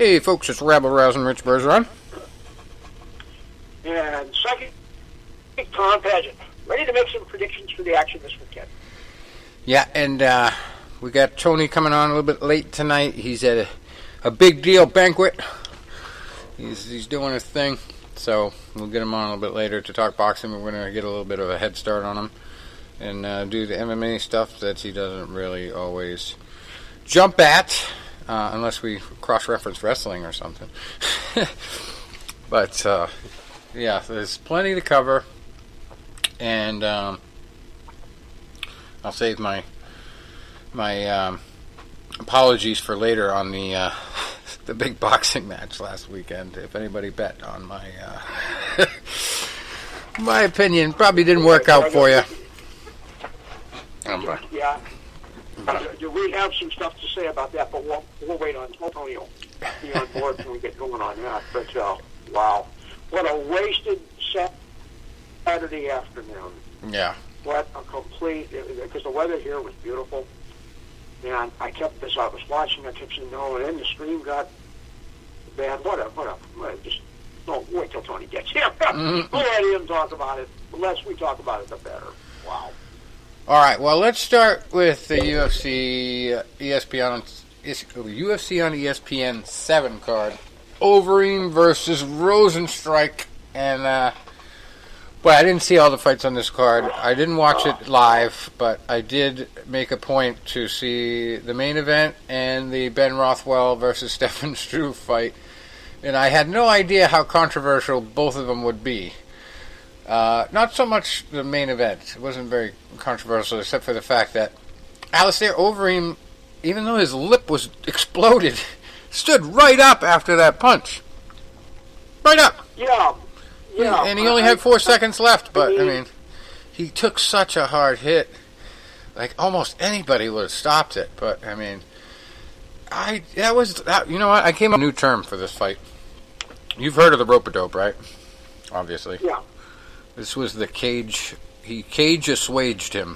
Hey folks, it's Rabble Rousing Rich Bergeron. And second, Tom Pageant. Ready to make some predictions for the action this weekend. Yeah, and we got Tony coming on a little bit late tonight. He's at a big deal banquet. He's doing his thing, so we'll get him on a little bit later to talk boxing. We're going to get a little bit of a head start on him and do the MMA stuff that he doesn't really always jump at. Unless we cross-reference wrestling or something. But, yeah, there's plenty to cover. And I'll save my apologies for later on the big boxing match last weekend. If anybody bet on my my opinion, probably didn't work out for you. Yeah. We have some stuff to say about that, but we'll wait on Tony will be on board when we get going on that. But, wow. What a wasted Saturday afternoon. Yeah. What a complete, because the weather here was beautiful. And I was watching, I kept saying no, and then the stream got bad. Whatever. Just don't wait till Tony gets here. We'll let him talk about it. The less we talk about it, the better. Wow. All right, well, let's start with the UFC on ESPN 7 card. Overeem versus Rozenstruik. And, but I didn't see all the fights on this card. I didn't watch it live, but I did make a point to see the main event and the Ben Rothwell versus Stefan Struve fight. And I had no idea how controversial both of them would be. Not so much the main event. It wasn't very controversial, except for the fact that Alistair Overeem, even though his lip was exploded, stood right up after that punch. Right up. Yeah. And he only had 4 seconds left, but, I mean, he took such a hard hit. Like, almost anybody would have stopped it, but, I mean, you know what? I came up with a new term for this fight. You've heard of the rope-a-dope, right? Obviously. Yeah. This was the cage. He cage-assuaged him.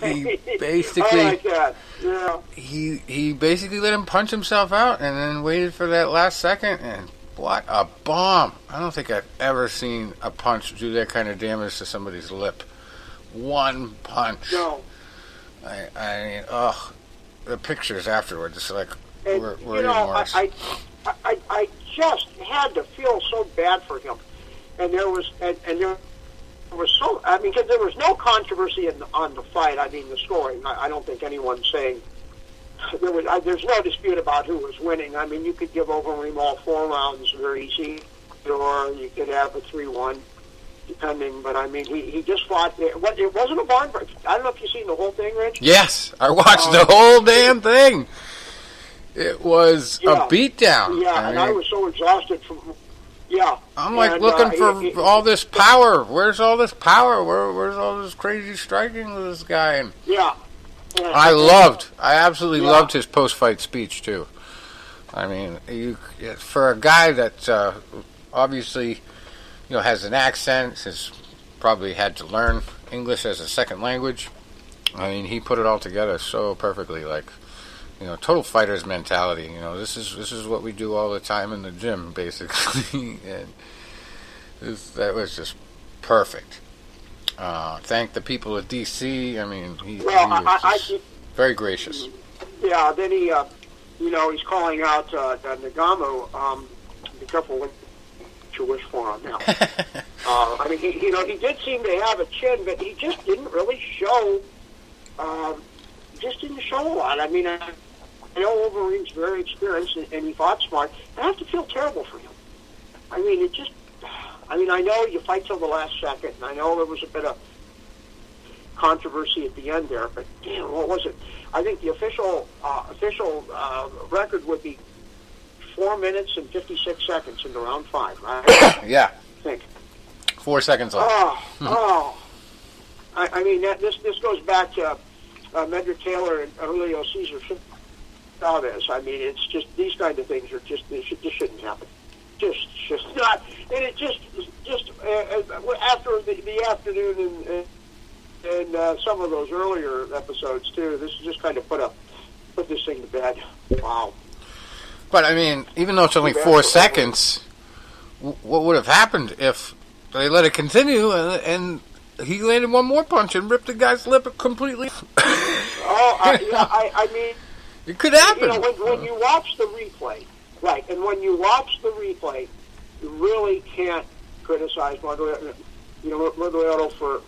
He basically, I like that. Yeah. He basically let him punch himself out and then waited for that last second. And what a bomb! I don't think I've ever seen a punch do that kind of damage to somebody's lip. One punch. No. I mean, the pictures afterwards, it's like we're even worse. I just had to feel so bad for him, and there was so, I mean, because there was no controversy on the fight. I mean, the scoring. I don't think anyone's saying there's no dispute about who was winning. I mean, you could give Overeem all 4 rounds very easy, or you could have a 3-1, depending. But I mean, he just fought. It wasn't a barn break. I don't know if you've seen the whole thing, Rich. Yes, I watched the whole damn thing. It was a beatdown. Yeah, and I was so exhausted from. Yeah. I'm like looking for all this power. Where's all this power? Where's all this crazy striking with this guy? And yeah. I absolutely loved his post-fight speech too. I mean, for a guy that obviously, has an accent, has probably had to learn English as a second language. I mean, he put it all together so perfectly. Like, total fighter's mentality. This is what we do all the time in the gym, basically. And that was just perfect. Thank the people of D.C. I mean, he was very gracious. Yeah, then he, he's calling out Nagamu. Be careful what you wish for on that. I mean, he did seem to have a chin, but he just didn't really show. Just didn't show a lot. I mean, I know Overeem's very experienced and he fought smart. I have to feel terrible for him. I mean, I know you fight till the last second, and I know there was a bit of controversy at the end there, but damn, what was it? I think the official record would be 4 minutes and 56 seconds into round 5, right? Yeah. I think. 4 seconds left. I mean, this goes back to Medrick Taylor and Julio Cesar Chavez. I mean, it's just these kind of things are just this shouldn't happen. Just not. And it just after the afternoon and some of those earlier episodes too. This just kind of put this thing to bed. Wow. But, I mean, even though it's only 4 seconds, what would have happened if they let it continue and he landed one more punch and ripped the guy's lip completely? I mean... It could happen. You know, when you watch the replay, right, and when you watch the replay, you really can't criticize Rothwell for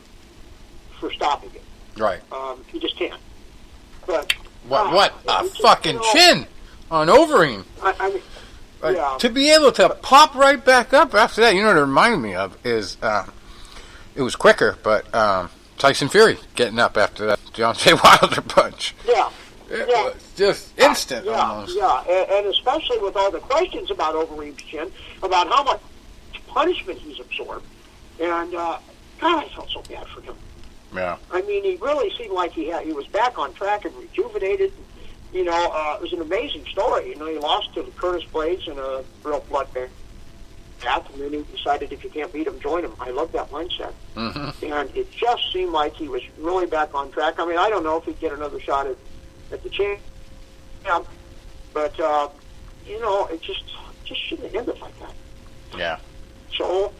stopping it. Right. You just can't. But what a fucking chin on Overeem. I mean, yeah. To be able to pop right back up after that, you know what it reminded me of is it was quicker, but Tyson Fury getting up after that Deontay Wilder punch. Yeah. It was just instant almost. Yeah, and especially with all the questions about Overeem's chin, about how much punishment he's absorbed. And, God, I felt so bad for him. Yeah. I mean, he really seemed like he was back on track and rejuvenated. You know, it was an amazing story. You know, he lost to the Curtis Blades in a real bloodbath, and then he decided if you can't beat him, join him. I love that mindset. Mm-hmm. And it just seemed like he was really back on track. I mean, I don't know if he'd get another shot at the champ, but you know, it just shouldn't have ended like that. Yeah. So,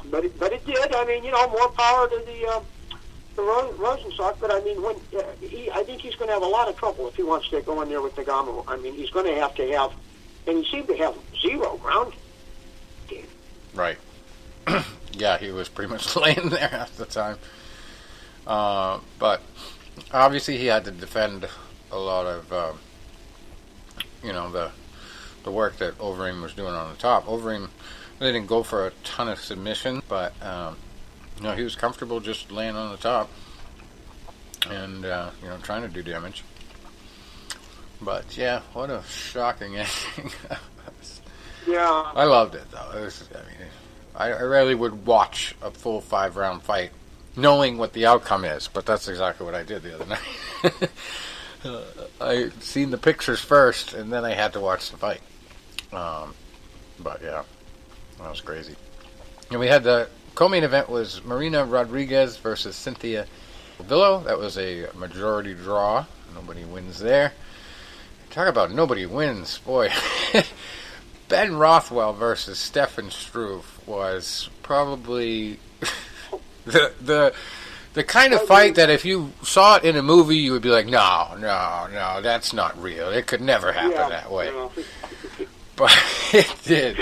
but it did. I mean, you know, more power to the Rozenstruik. But I mean, I think he's going to have a lot of trouble if he wants to go in there with Nagano. I mean, he's going to have, and he seemed to have zero ground game. Right. Yeah, he was pretty much laying there half the time. But obviously, he had to defend a lot of, you know, the work that Overeem was doing on the top. Overeem really didn't go for a ton of submission, but you know, he was comfortable just laying on the top and you know, trying to do damage. But yeah, what a shocking ending! Yeah, I loved it though. It was, I mean, I rarely would watch a full 5-round fight knowing what the outcome is, but that's exactly what I did the other night. I seen the pictures first, and then I had to watch the fight. But yeah, that was crazy. And we had the co-main event was Marina Rodriguez versus Cynthia Villo. That was a majority draw. Nobody wins there. Talk about nobody wins, boy. Ben Rothwell versus Stefan Struve was probably the kind of fight that if you saw it in a movie, you would be like, no, that's not real. It could never happen that way. Yeah. But it did.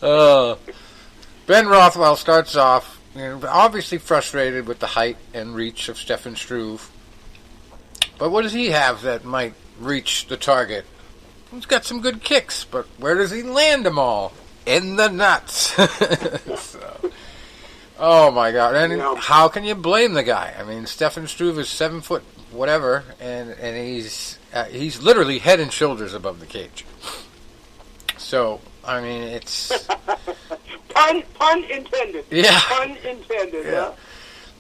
Ben Rothwell starts off, you know, obviously frustrated with the height and reach of Stefan Struve. But what does he have that might reach the target? He's got some good kicks, but where does he land them all? In the nuts. So, oh my God! And how can you blame the guy? I mean, Stefan Struve is 7 foot whatever, and he's literally head and shoulders above the cage. So I mean, it's pun intended. Yeah, pun intended. Yeah,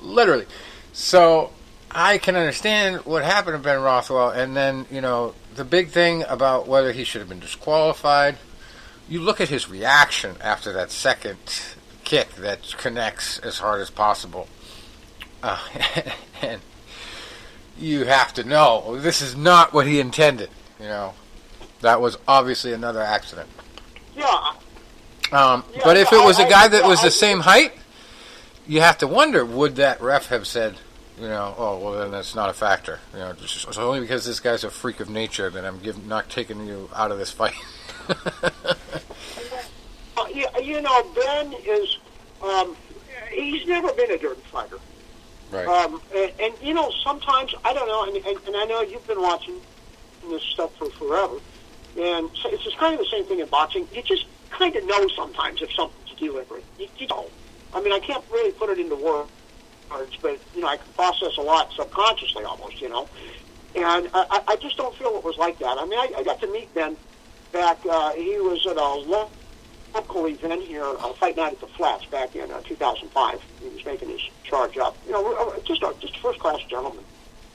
literally. So I can understand what happened to Ben Rothwell, and then, you know, the big thing about whether he should have been disqualified. You look at his reaction after that second kick that connects as hard as possible. And you have to know, this is not what he intended. You know, that was obviously another accident. Yeah. But if it was a guy that was the same height, you have to wonder, would that ref have said, you know, oh, well, then that's not a factor. You know, it's only because this guy's a freak of nature that I'm not taking you out of this fight. You know, Ben is, he's never been a dirty fighter. Right. And, you know, sometimes, I don't know, and I know you've been watching this stuff for forever, and so it's just kind of the same thing in boxing. You just kind of know sometimes if something's deliberate. You know. I mean, I can't really put it into words, but, you know, I can process a lot subconsciously almost, you know. And I just don't feel it was like that. I mean, I got to meet Ben back, he was at a local event here, Fight Night at the Flats back in 2005. He was making his charge up. You know, just a first-class gentleman.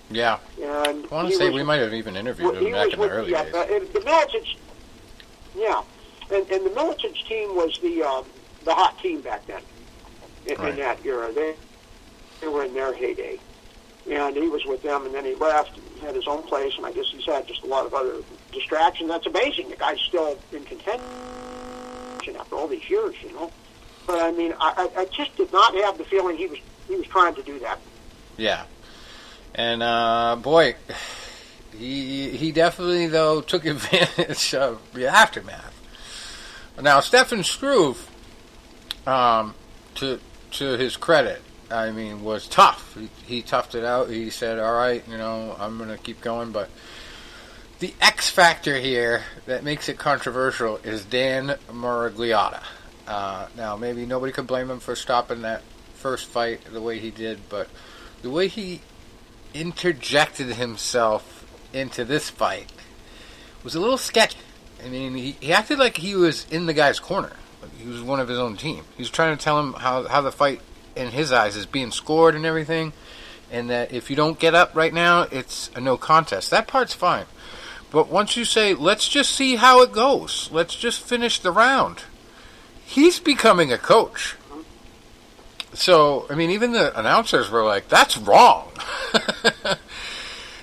Yeah. And I want to say we might have even interviewed him back in the early days. The Militants, yeah. And the Militants team was the hot team back then in that era. They were in their heyday. and he was with them, and then he left and had his own place, and I guess he's had just a lot of other distractions. That's amazing. The guy's still in contention after all these years, you know. But I mean, I just did not have the feeling he was trying to do that. Yeah, and boy, he definitely though took advantage of the aftermath. Now, Stefan Struve, to his credit, I mean, was tough. He toughed it out. He said, all right, you know, I'm going to keep going. But the X factor here that makes it controversial is Dan Miragliotta. Now, maybe nobody could blame him for stopping that first fight the way he did, but the way he interjected himself into this fight was a little sketchy. I mean, he acted like he was in the guy's corner. Like he was one of his own team. He was trying to tell him how the fight, in his eyes, is being scored and everything, and that if you don't get up right now, it's a no contest. That part's fine. But once you say, let's just see how it goes, let's just finish the round, he's becoming a coach. So, I mean, even the announcers were like, that's wrong.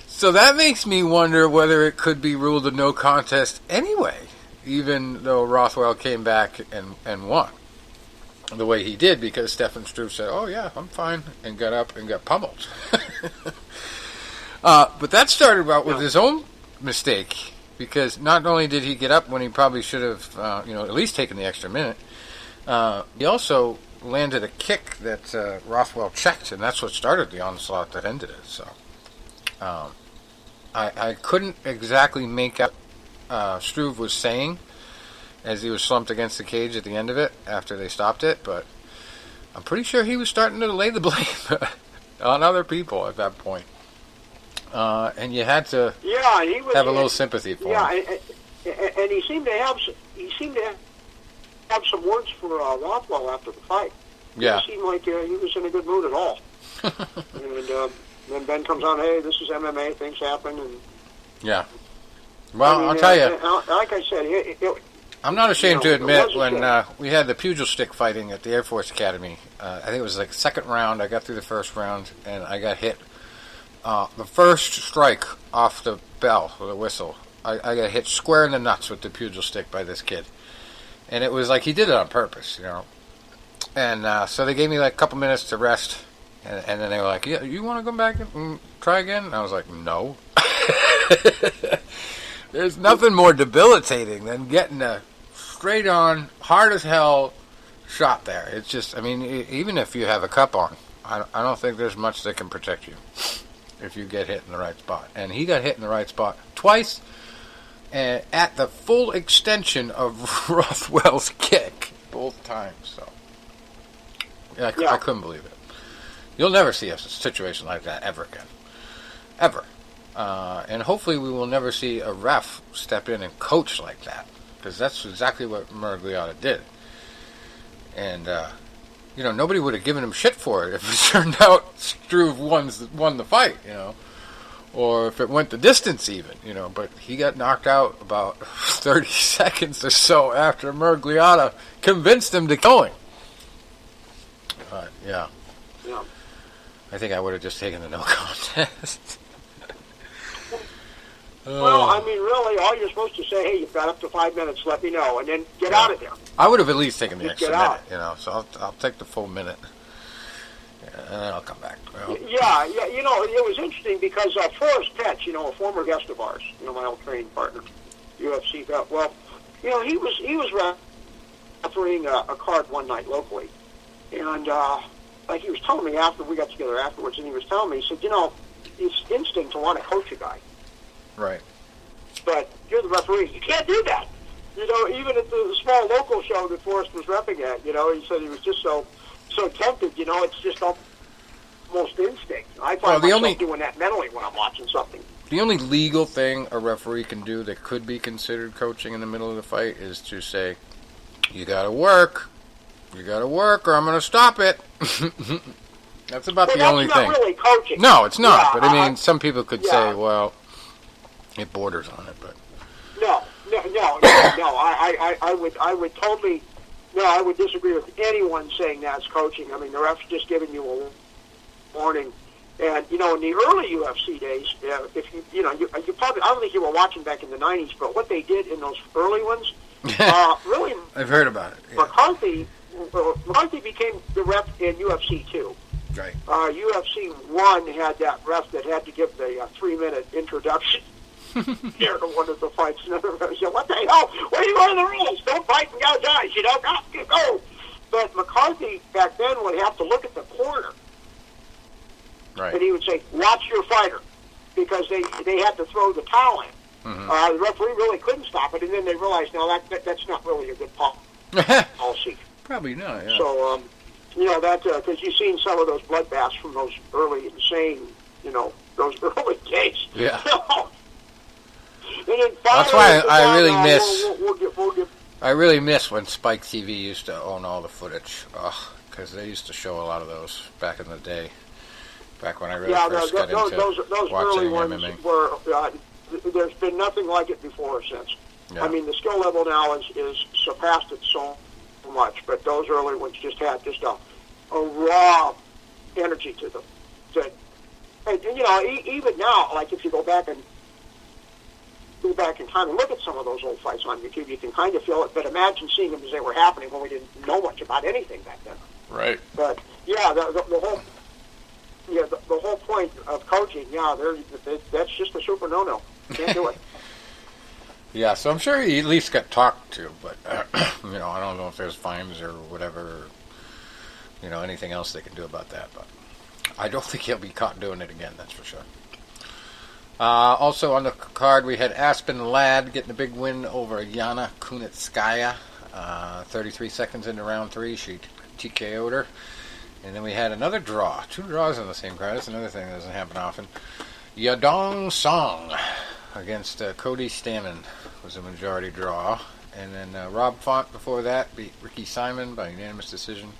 So that makes me wonder whether it could be ruled a no contest anyway, even though Rothwell came back and won the way he did, because Stefan Struve said, oh yeah, I'm fine, and got up and got pummeled. But that started out with his own mistake, because not only did he get up when he probably should have at least taken the extra minute, he also landed a kick that Rothwell checked, and that's what started the onslaught that ended it. So I couldn't exactly make out Struve was saying as he was slumped against the cage at the end of it after they stopped it, but I'm pretty sure he was starting to lay the blame on other people at that point. And you had to have a little sympathy for him. Yeah, and he seemed to have some words for Rothwell after the fight. Yeah. It seemed like he was in a good mood at all. And then Ben comes on, hey, this is MMA, things happen. And yeah. Well, I'll tell you. Like I said, I'm not ashamed to admit when we had the pugil stick fighting at the Air Force Academy, I think it was like second round, I got through the first round, and I got hit. The first strike off the bell, or the whistle, I got hit square in the nuts with the pugil stick by this kid. And it was like he did it on purpose, you know. And so they gave me like a couple minutes to rest, and then they were like, yeah, you want to come back and try again? And I was like, no. There's nothing more debilitating than getting a straight-on, hard-as-hell shot there. It's just, I mean, even if you have a cup on, I don't think there's much that can protect you if you get hit in the right spot. And he got hit in the right spot twice, and at the full extension of Rothwell's kick both times. So I couldn't believe it. You'll never see a situation like that ever again. Ever. And hopefully we will never see a ref step in and coach like that, because that's exactly what Miragliotta did. And, nobody would have given him shit for it if it turned out Struve won the fight, or if it went the distance even, but he got knocked out about 30 seconds or so after Miragliotta convinced him to kill him. But, yeah. I think I would have just taken the no contest. Well, I mean, really, all you're supposed to say, hey, you've got up to 5 minutes, let me know, and then get out of there. I would have at least taken the Just extra minute, so I'll take the full minute, and then I'll come back. Yeah, it was interesting because Forrest Petch, a former guest of ours, my old training partner, UFC vet, well, he was refereeing a card one night locally, and like he was telling me after we got together afterwards, and he was telling me, he said, it's instinct to want to coach a guy. Right. But you're the referee. You can't do that. Even at the small local show that Forrest was repping at, he said he was just so tempted, it's just almost instinct. I find myself doing that mentally when I'm watching something. The only legal thing a referee can do that could be considered coaching in the middle of the fight is to say, you gotta work, or I'm gonna stop it. That's about the only thing. That's not really coaching. No, it's not. But I mean, some people could say, well, it borders on it, but no. I would totally I would disagree with anyone saying that's coaching. I mean, the ref's just giving you a warning, And, in the early UFC days, if you probably, I don't think you were watching back in the 90s, but what they did in those early ones, really, I've heard about it. Yeah. McCarthy became the ref in UFC 2. Right. UFC 1 had that ref that had to give the 3-minute introduction here to one of the fights. And everybody said, what the hell? What are you running the rules? Don't fight and gouge eyes, go. But McCarthy back then would have to look at the corner. Right. And he would say, watch your fighter, because they had to throw the towel in. Mm-hmm. The referee really couldn't stop it, and then they realized, no, that's not really a good policy. Probably not, yeah. So, that, because you've seen some of those bloodbaths from those early insane, those early days. Yeah. And then that's why I really miss... We'll get I really miss when Spike TV used to own all the footage, because they used to show a lot of those back in the day. Back when I really first got into those early watching ones MMA. were, there's been nothing like it before or since. Yeah. I mean, the skill level now is surpassed it so much, but those early ones just had just a raw energy to them. And even now, like if you go back in time and look at some of those old fights on YouTube, you can kind of feel it, but imagine seeing them as they were happening when we didn't know much about anything back then. Right. But, yeah, the whole... Yeah, the whole point of coaching, that's just a super no-no. Can't do it. Yeah, so I'm sure he at least got talked to, but, I don't know if there's fines or whatever, anything else they can do about that, but I don't think he'll be caught doing it again, that's for sure. Also on the card, we had Aspen Ladd getting a big win over Yana Kunitskaya, 33 seconds into round 3. She TKO'd her. And then we had another draw. 2 draws on the same card. That's another thing that doesn't happen often. Yadong Song against Cody Stamann was a majority draw. And then Rob Font before that beat Ricky Simon by unanimous decision.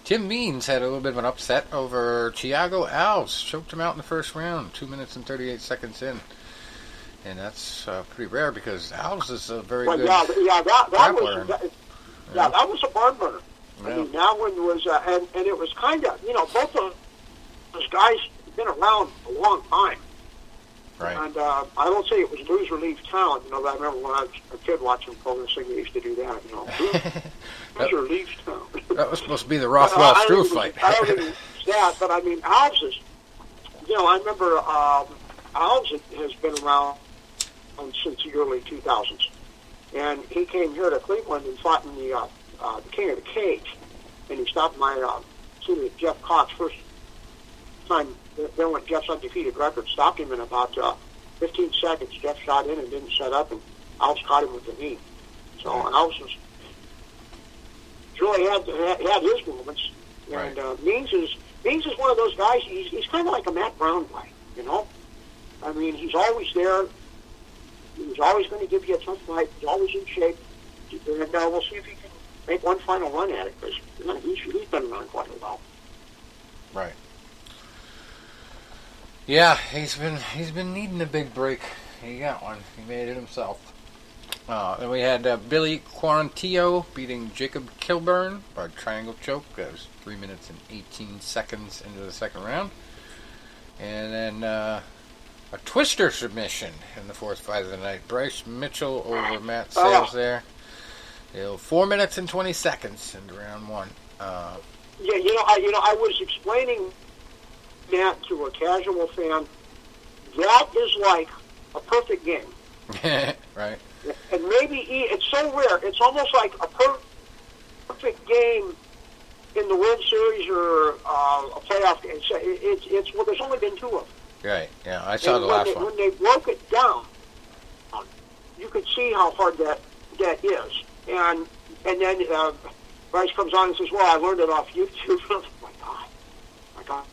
Tim Means had a little bit of an upset over Thiago Alves. Choked him out in the first round, 2 minutes and 38 seconds in. And that's pretty rare because Alves is a very good grappler. That was a barn burner. Yeah. I mean, that one was, and it was kind of, both of those guys have been around a long time. Right. And I won't say it was lose or leave town. I remember when I was a kid watching Pro Wrestling, they used to do that. Lose or leave town. That was supposed to be the Rothwell Struve fight. I don't think it's that, but I mean, Alves is, I remember Alves has been around since the early 2000s. And he came here to Cleveland and fought in the King of the Cage, and he stopped my teammate Jeff Cox first time. Then when Jeff's undefeated record stopped him in about 15 seconds. Jeff shot in and didn't set up, and Alves caught him with the knee. So Alves was really had his moments. Right. And Means is one of those guys. He's kind of like a Matt Brown guy, I mean, he's always there. He's always going to give you a tough fight. He's always in shape. And we'll see if he can make one final run at it, because he's been around quite a while. Right. Yeah, he's been needing a big break. He got one. He made it himself. Then we had Billy Quarantillo beating Jacob Kilburn by triangle choke. That was 3 minutes and 18 seconds into the second round. And then a twister submission in the fourth fight of the night. Bryce Mitchell over Matt Sales there. 4 minutes and 20 seconds into round 1. I was explaining that to a casual fan. That is like a perfect game. Right. And maybe it's so rare. It's almost like a perfect game in the World Series or a playoff game. It's there's only been 2 of them. Right. Yeah, I saw the last one. When they broke it down, you could see how hard that is. And then Bryce comes on and says, "Well, I learned it off YouTube." Oh my God,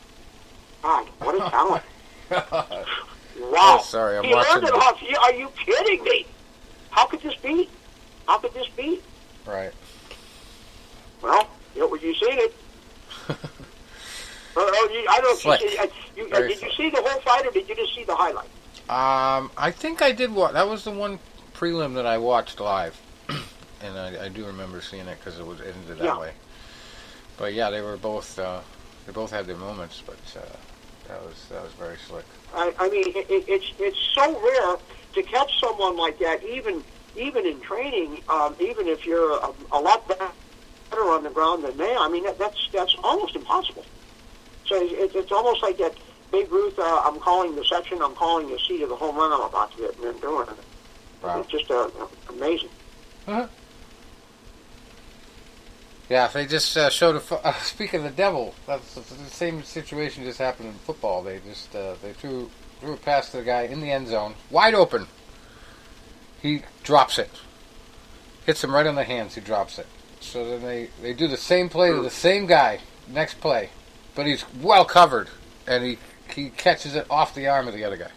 what a talent! Wow. Oh, sorry, I'm he watching learned it off. Are you kidding me? How could this be? Right. Well, you've seen it. I don't know if did you see the whole fight, or did you just see the highlight? I think I did watch. That was the one prelim that I watched live, and I do remember seeing it because it ended that way. But yeah, they were both. They both had their moments, but That was very slick. I mean, it's so rare to catch someone like that, even in training, even if you're a lot better on the ground than they are. I mean, that's almost impossible. So it's almost like that Babe Ruth, I'm calling the section, I'm calling the seat of the home run I'm about to hit, and then doing it. Wow. It's just amazing. Uh-huh. Yeah, if they just showed speaking of the devil, that's the same situation just happened in football. They just they threw a pass to the guy in the end zone, wide open. He drops it. Hits him right on the hands, he drops it. So then they do the same play to the same guy, next play. But he's well covered, and he catches it off the arm of the other guy.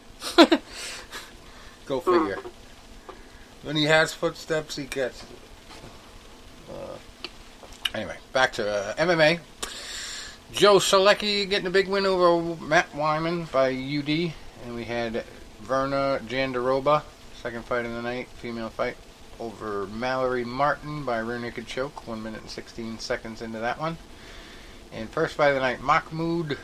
Go figure. When he has footsteps, he gets it. Anyway, back to MMA. Joe Solecki getting a big win over Matt Wyman by UD. And we had Verna Jandaroba, second fight of the night, female fight, over Mallory Martin by rear naked choke, 1 minute and 16 seconds into that one. And first fight of the night, Mahmoud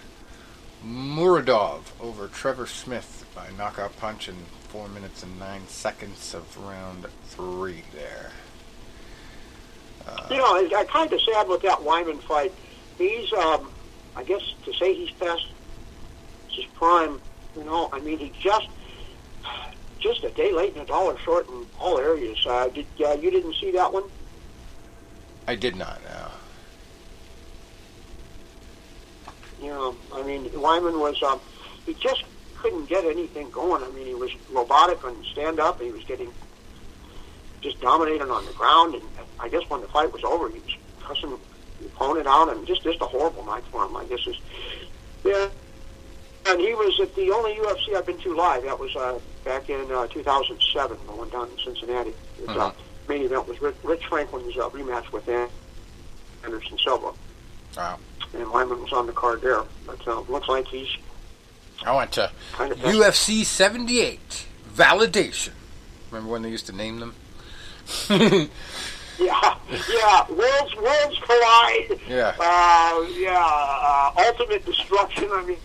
Muradov over Trevor Smith by knockout punch in 4 minutes and 9 seconds of round 3 there. I'm kind of sad with that Wyman fight. He's, I guess to say he's past his prime, I mean, he just a day late and $1 short in all areas. You didn't see that one? I did not, no. I mean, Wyman was, he just couldn't get anything going. I mean, he was robotic on stand-up. He was getting just dominated on the ground. And I guess when the fight was over, he was cussing the opponent out. And just a horrible night for him, I guess. Yeah. And he was at the only UFC I've been to live. That was back in 2007, the one down in Cincinnati. The main event was Rich Franklin's rematch with Anderson Silva. Wow. And Wyman was on the card there. But looks like he's... I went to UFC 78, Validation. Remember when they used to name them? Yeah. Worlds collide. Yeah. Ultimate destruction. I mean,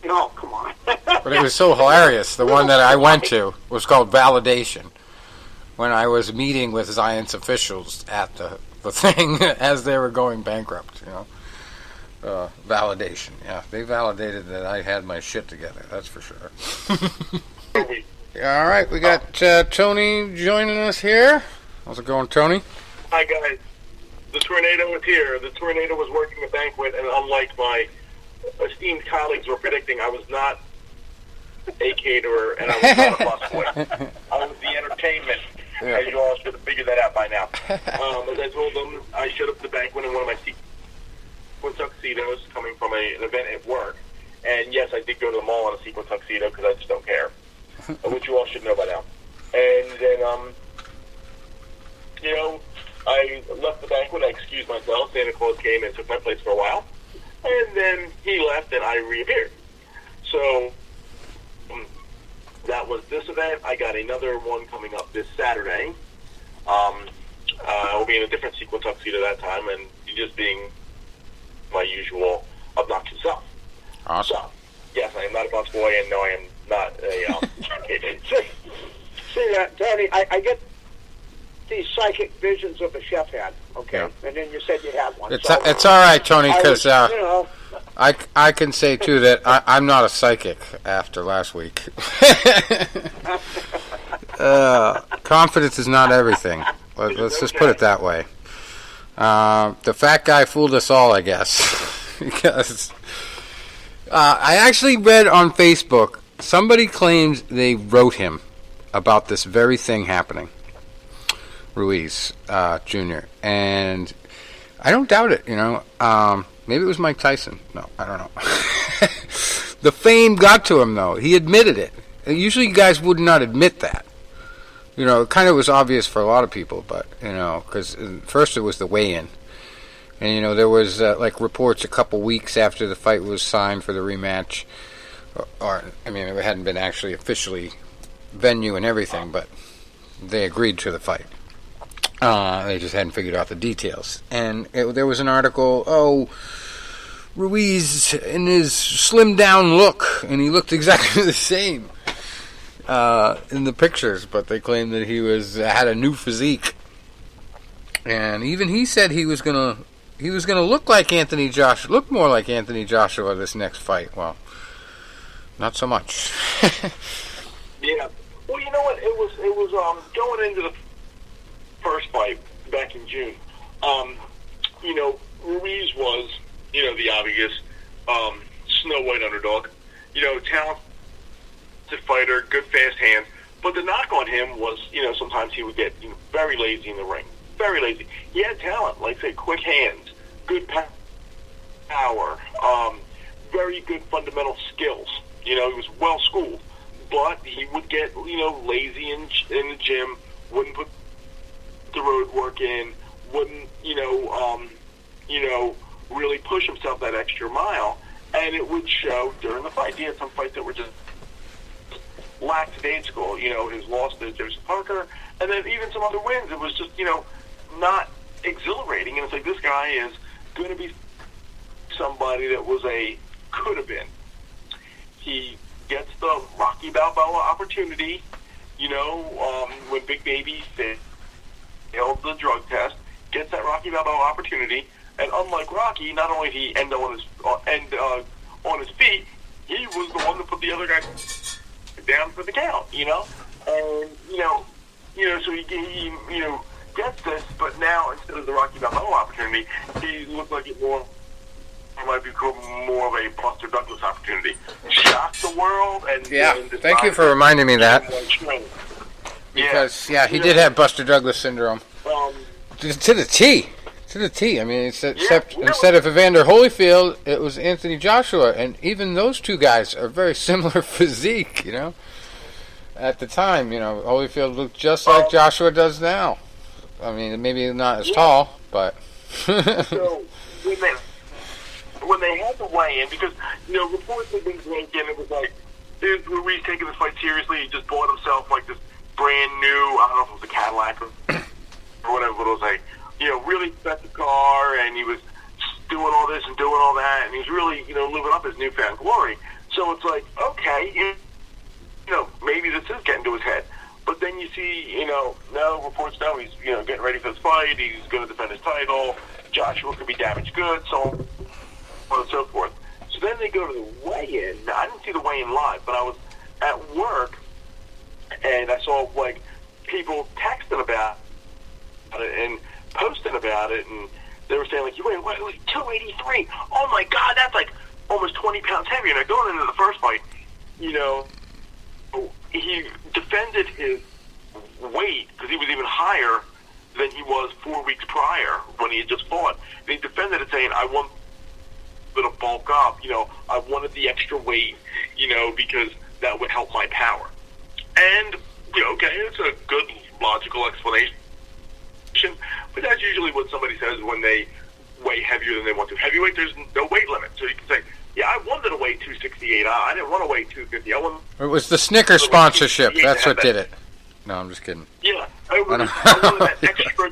come on. But it was so hilarious. The one that I went to was called Validation. When I was meeting with Zions officials at the thing as they were going bankrupt, Validation. Yeah, they validated that I had my shit together. That's for sure. All right, we got Tony joining us here. How's it going, Tony? Hi, guys. The tornado is here. The tornado was working a banquet, and unlike my esteemed colleagues were predicting, I was not a caterer, and I was not a busboy. I was the entertainment. Yeah. You all should have figured that out by now. As I told them, I showed up to the banquet in one of my sequin tuxedos coming from an event at work. And yes, I did go to the mall in a sequin tuxedo because I just don't care, which you all should know by now. And then, I left the banquet. I excused myself. Santa Claus came and took my place for a while. And then he left and I reappeared. So that was this event. I got another one coming up this Saturday. I'll be in a different sequin tuxedo that time, and just being my usual obnoxious self. Awesome. So, yes, I am not a busboy, and no, I am not a... See, Tony, I get these psychic visions of the chef had, okay? Yeah. And then you said you had one. It's all right, Tony, because I can say, too, that I'm not a psychic after last week. Confidence is not everything. Let's just put it that way. The fat guy fooled us all, I guess. Because I actually read on Facebook, somebody claims they wrote him about this very thing happening. Ruiz Jr. And I don't doubt it, maybe it was Mike Tyson. No, I don't know. The fame got to him, though. He admitted it. Usually guys would not admit that. It kind of was obvious for a lot of people, but, because first it was the weigh-in. And, there was, reports a couple weeks after the fight was signed for the rematch. It hadn't been actually officially venue and everything, but they agreed to the fight. They just hadn't figured out the details. And there was an article, Ruiz in his slimmed down look, and he looked exactly the same in the pictures, but they claimed that he had a new physique. And even he said he was gonna look more like Anthony Joshua this next fight. Well, not so much. Yeah. Well, you know what? It was going into the first fight back in June. Ruiz was, the obvious Snow White underdog. Talented fighter, good fast hands. But the knock on him was, sometimes he would get very lazy in the ring. Very lazy. He had talent, like say, quick hands, good power, very good fundamental skills. He was well schooled, but he would get lazy in the gym. Wouldn't put the road work in. Wouldn't really push himself that extra mile, and it would show during the fight. He had some fights that were just lackadaisical. His loss to Joseph Parker, and then even some other wins. It was just not exhilarating, and it's like this guy is going to be somebody that was could have been. He gets the Rocky Balboa opportunity, when Big Baby failed the drug test, gets that Rocky Balboa opportunity, and unlike Rocky, not only did he end on his feet, he was the one that put the other guy down for the count, and so he gets this, but now instead of the Rocky Balboa opportunity, he looked like it might become more of a Buster Douglas opportunity. Shocked the world, and thank you for reminding me that. Because he did have Buster Douglas syndrome to the T. To the T. I mean, except instead of Evander Holyfield, it was Anthony Joshua, and even those two guys are very similar physique. At the time, Holyfield looked just like Joshua does now. I mean, maybe not as tall, but. So when they had to weigh in, because reports had been breaking, it was like, is Ruiz taking this fight seriously? He just bought himself like this brand new, I don't know if it was a Cadillac or whatever, but it was like, really expensive car, and he was doing all this and doing all that, and he was really, living up his newfound glory. So it's like, okay, maybe this is getting to his head. But then you see, reports now he's, getting ready for this fight, he's going to defend his title, Joshua could be damaged goods, so on and so forth. So then they go to the weigh-in. Now, I didn't see the weigh-in live, but I was at work, and I saw, people texting about it and posting about it, and they were saying, you weigh 283. Oh, my God, that's, almost 20 pounds heavier. Now, going into the first fight, he defended his weight because he was even higher than he was 4 weeks prior when he had just fought. And he defended it saying, I want to bulk up, I wanted the extra weight, because that would help my power. And, okay, it's a good logical explanation, but that's usually what somebody says when they weigh heavier than they want to. Heavyweight, there's no weight limit, so you can say, yeah, I wanted to weigh 268. I didn't want to weigh 250. It was the Snickers sponsorship. That's what did it. No, I'm just kidding. Yeah, I wanted that extra,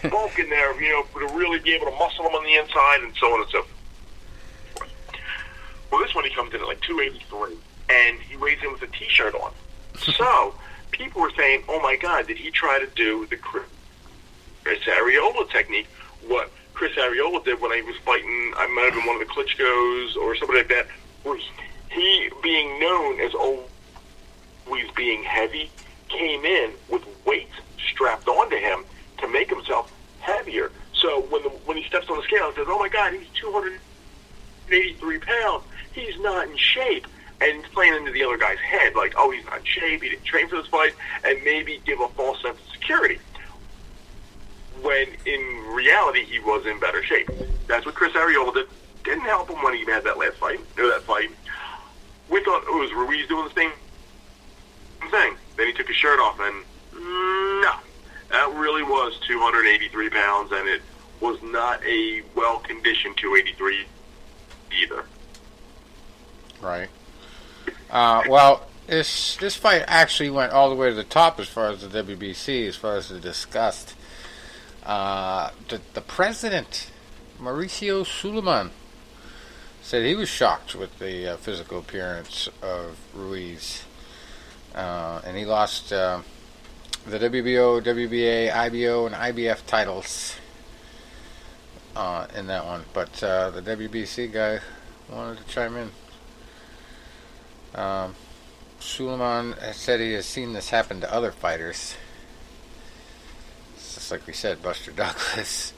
bulk in there, to really be able to muscle them on the inside and so on and so forth. Well, this one he comes in at 283, and he weighs in with a T-shirt on. So people were saying, "Oh my God, did he try to do the Chris Arreola technique? What Chris Arreola did when he was fighting? I might have been one of the Klitschko's or somebody like that. Where he, being known as always being heavy, came in with weights strapped onto him to make himself heavier. So when he steps on the scale, he says, "Oh my God, he's 283 pounds. He's not in shape." And he's playing into the other guy's head, like, "Oh, he's not in shape. He didn't train for this fight," and maybe give a false sense of security. When in reality, he was in better shape. That's what Chris Arreola did. Didn't help him when he had that last fight, or that fight. We thought it was Ruiz doing the same thing. Then he took his shirt off, and no, that really was 283 pounds, and it was not a well-conditioned 283 either. Right. Well, this fight actually went all the way to the top as far as the WBC, as far as the discussed. The president, Mauricio Suleiman, said he was shocked with the physical appearance of Ruiz. And he lost the WBO, WBA, IBO, and IBF titles in that one. But the WBC guy wanted to chime in. Suleiman said he has seen this happen to other fighters. It's just like we said, Buster Douglas.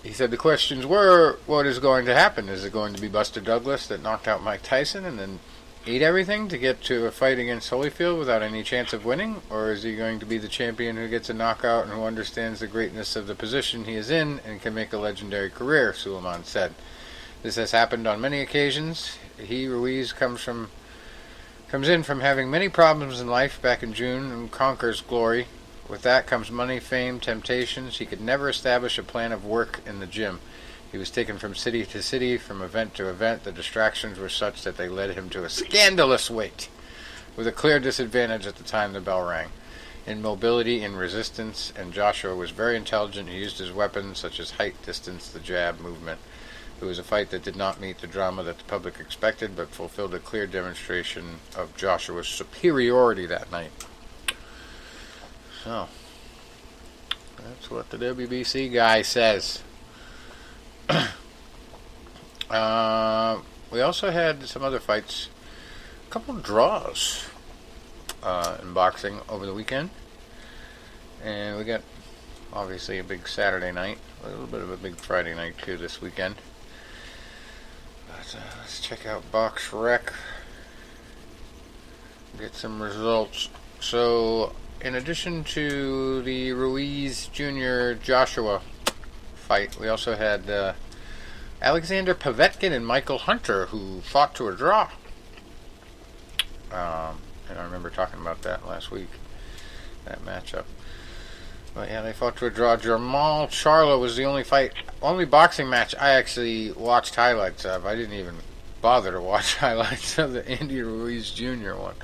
He said the questions were, what is going to happen? Is it going to be Buster Douglas that knocked out Mike Tyson and then ate everything to get to a fight against Holyfield without any chance of winning? Or is he going to be the champion who gets a knockout and who understands the greatness of the position he is in and can make a legendary career, Suleiman said. This has happened on many occasions. Ruiz, comes in from having many problems in life back in June and conquers glory. With that comes money, fame, temptations. He could never establish a plan of work in the gym. He was taken from city to city, from event to event. The distractions were such that they led him to a scandalous weight, with a clear disadvantage at the time the bell rang. In mobility, in resistance, and Joshua was very intelligent. He used his weapons, such as height, distance, the jab, movement. It was a fight that did not meet the drama that the public expected, but fulfilled a clear demonstration of Joshua's superiority that night. So, that's what the WBC guy says. We also had some other fights, a couple of draws in boxing over the weekend. And we got, obviously, a big Saturday night, a little bit of a big Friday night, too, this weekend. But let's check out Box Rec, get some results. So, in addition to the Ruiz Jr. Joshua fight, we also had Alexander Povetkin and Michael Hunter, who fought to a draw. And I remember talking about that last week, that matchup. But yeah, they fought to a draw. Jamal Charlo was the only boxing match I actually watched highlights of. I didn't even bother to watch highlights of the Andy Ruiz Jr. one.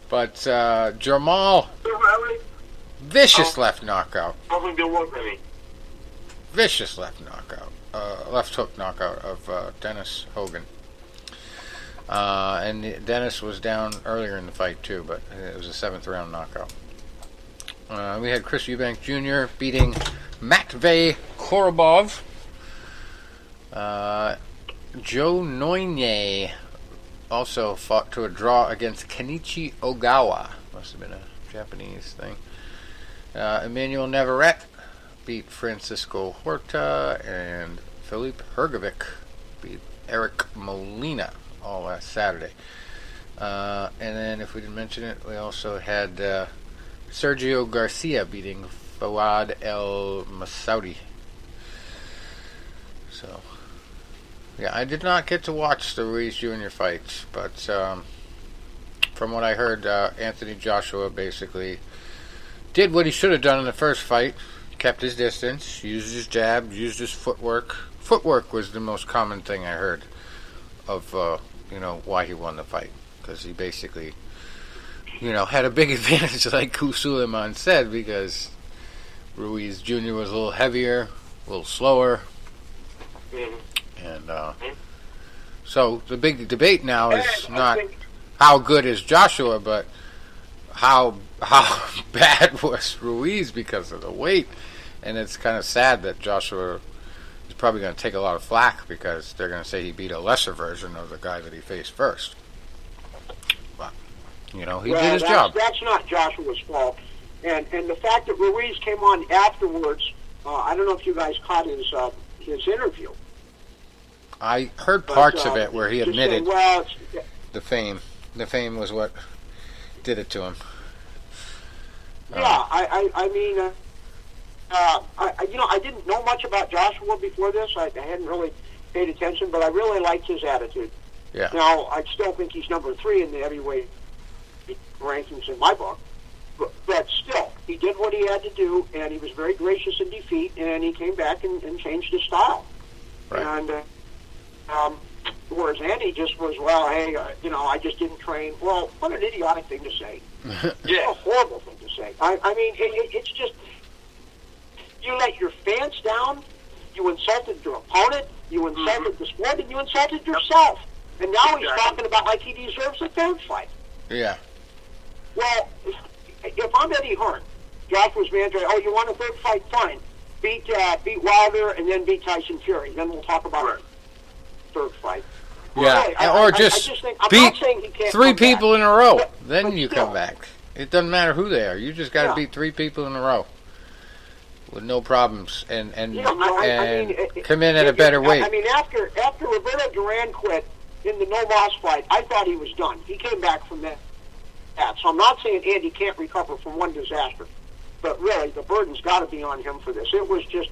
But Jamal, vicious left knockout. Vicious left knockout. Left hook knockout of Dennis Hogan. And Dennis was down earlier in the fight too, but it was a 7th round knockout. We had Chris Eubank Jr. beating Matvey Korobov. Joe Noyne also fought to a draw against Kenichi Ogawa. Must have been a Japanese thing. Emmanuel Navarrete beat Francisco Horta, and Filip Hrgovic beat Eric Molina all last Saturday. And then, if we didn't mention it, we also had Sergio Garcia beating Fawad El Masoudi. So, yeah, I did not get to watch the Ruiz Jr. fight, but from what I heard, Anthony Joshua basically did what he should have done in the first fight. Kept his distance, used his jab, used his footwork. Footwork was the most common thing I heard of, why he won the fight. Because he basically, had a big advantage, like Suleiman said, because Ruiz Jr. was a little heavier, a little slower. And so the big debate now is not how good is Joshua, but how bad was Ruiz because of the weight. And it's kind of sad that Joshua is probably going to take a lot of flack because they're going to say he beat a lesser version of the guy that he faced first. But, he did his job. That's not Joshua's fault. And the fact that Ruiz came on afterwards, I don't know if you guys caught his interview. I heard parts of it where he admitted saying, the fame. The fame was what did it to him. Yeah, I didn't know much about Joshua before this. I hadn't really paid attention, but I really liked his attitude. Yeah. Now, I still think he's number 3 in the heavyweight rankings in my book. But still, he did what he had to do, and he was very gracious in defeat, and he came back and changed his style. Right. And whereas Andy just was, I just didn't train. Well, what an idiotic thing to say. Yeah. What a horrible thing to say. I mean, it's just, you let your fans down, you insulted your opponent, You insulted the sport, and you insulted yourself. And now he's talking about like he deserves a third fight. Yeah. Well, if I'm Eddie Hearn, Joshua's manager, oh, you want a third fight? Fine. Beat Wilder and then beat Tyson Fury. Then we'll talk about a third fight. Yeah, Really, or just beat 3 people in a row. Then you come back. It doesn't matter who they are. You just got to beat 3 people in a row with no problems and come in at a better weight. I mean, after Roberto Duran quit in the no-loss fight, I thought he was done. He came back from that. So I'm not saying Andy can't recover from one disaster, but really the burden's got to be on him for this. It was just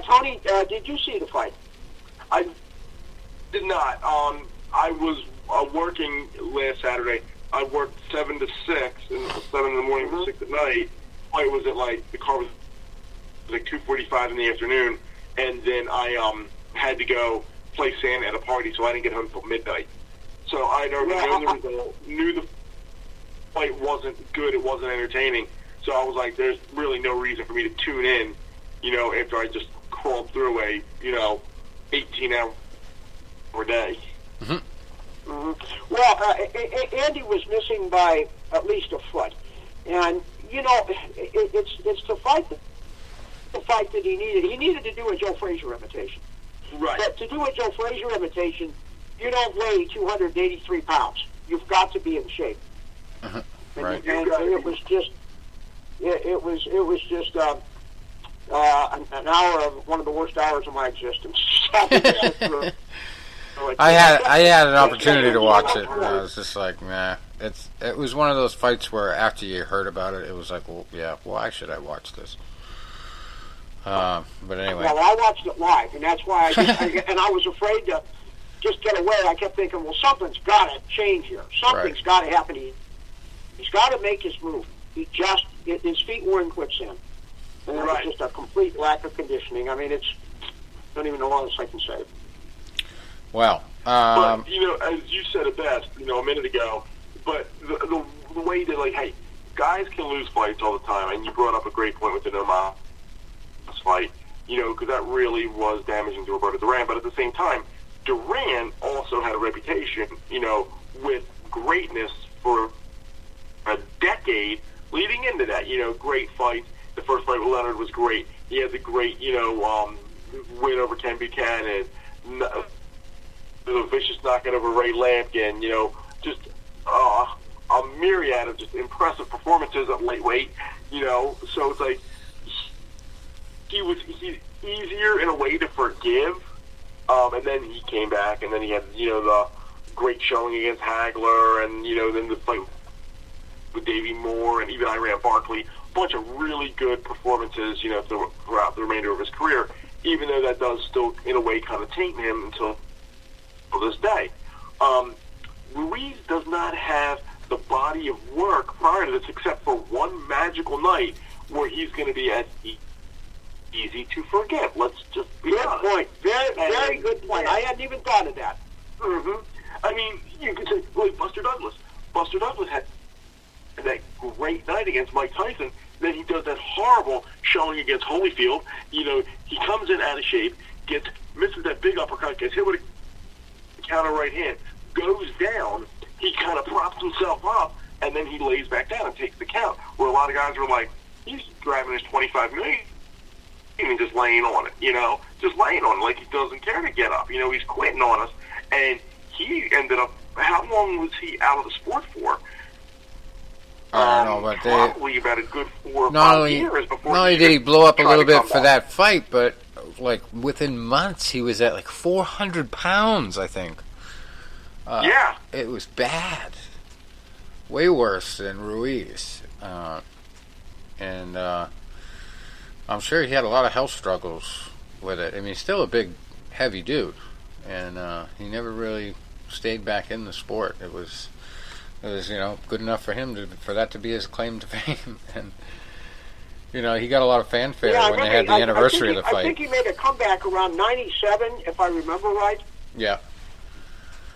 Tony. Did you see the fight? I did not. I was working last Saturday. I worked 7 to 6, and 7 in the morning to 6 at night. Fight was at the car was like 2:45 in the afternoon, and then I had to go play Santa at a party, so I didn't get home until midnight. So I'd already known the result, knew the fight wasn't good, it wasn't entertaining. So I was like, there's really no reason for me to tune in, after I just crawled through a 18-hour day. Mm-hmm. Mm-hmm. Well, Andy was missing by at least a foot, and it's the fight that he needed. He needed to do a Joe Frazier imitation. Right. But to do a Joe Frazier imitation, you don't weigh 283 pounds. You've got to be in shape. Uh-huh. Right. And it was just, an hour of one of the worst hours of my existence. I had an opportunity to watch it, and I was just like, nah. It was one of those fights where after you heard about it, it was like, well, yeah, why should I watch this? But anyway. Well, I watched it live, and that's why I was afraid to just get away. I kept thinking, well, something's got to change here. Something's got to happen. He's got to make his move. His feet were in quicksand. And it was just a complete lack of conditioning. I mean, don't even know what else I can say. Well, but, as you said it best, a minute ago, but the way that, hey, guys can lose fights all the time, and you brought up a great point with the no-loss fight, because that really was damaging to Roberto Duran, but at the same time, Duran also had a reputation, with greatness for a decade leading into that, great fights. The first fight with Leonard was great. He had the great, win over Ken Buchanan, the vicious knockout over Ray Lampkin, just a myriad of just impressive performances at lightweight, so it's like he's easier in a way to forgive, and then he came back, and then he had, the great showing against Hagler, and, then the fight with Davey Moore, and even Iran Barkley, a bunch of really good performances, throughout the remainder of his career, even though that does still, in a way, kind of taint him until this day. Ruiz does not have the body of work prior to this, except for one magical night where he's going to be as easy to forget. Let's just be honest. Good point. Very good point. I hadn't even thought of that. Mm-hmm. I mean, you could say, Buster Douglas. Buster Douglas had that great night against Mike Tyson. Then he does that horrible showing against Holyfield. He comes in out of shape, misses that big uppercut, gets hit with a counter right hand, goes down. He kind of props himself up, and then he lays back down and takes the count. Where a lot of guys are like, he's grabbing his $25 million and just laying on it, just laying on it like he doesn't care to get up. He's quitting on us, and he ended up. How long was he out of the sport for? I don't know, but probably about a good 4 or 5 years before. Not only did he blow up a little bit for that fight, but within months he was at 400 pounds, I think. Yeah, it was bad, way worse than Ruiz, and I'm sure he had a lot of health struggles with it. I mean, he's still a big, heavy dude, and he never really stayed back in the sport. It was good enough for him for that to be his claim to fame, and he got a lot of fanfare when they had the anniversary of the fight. I think he made a comeback around '97, if I remember right. Yeah.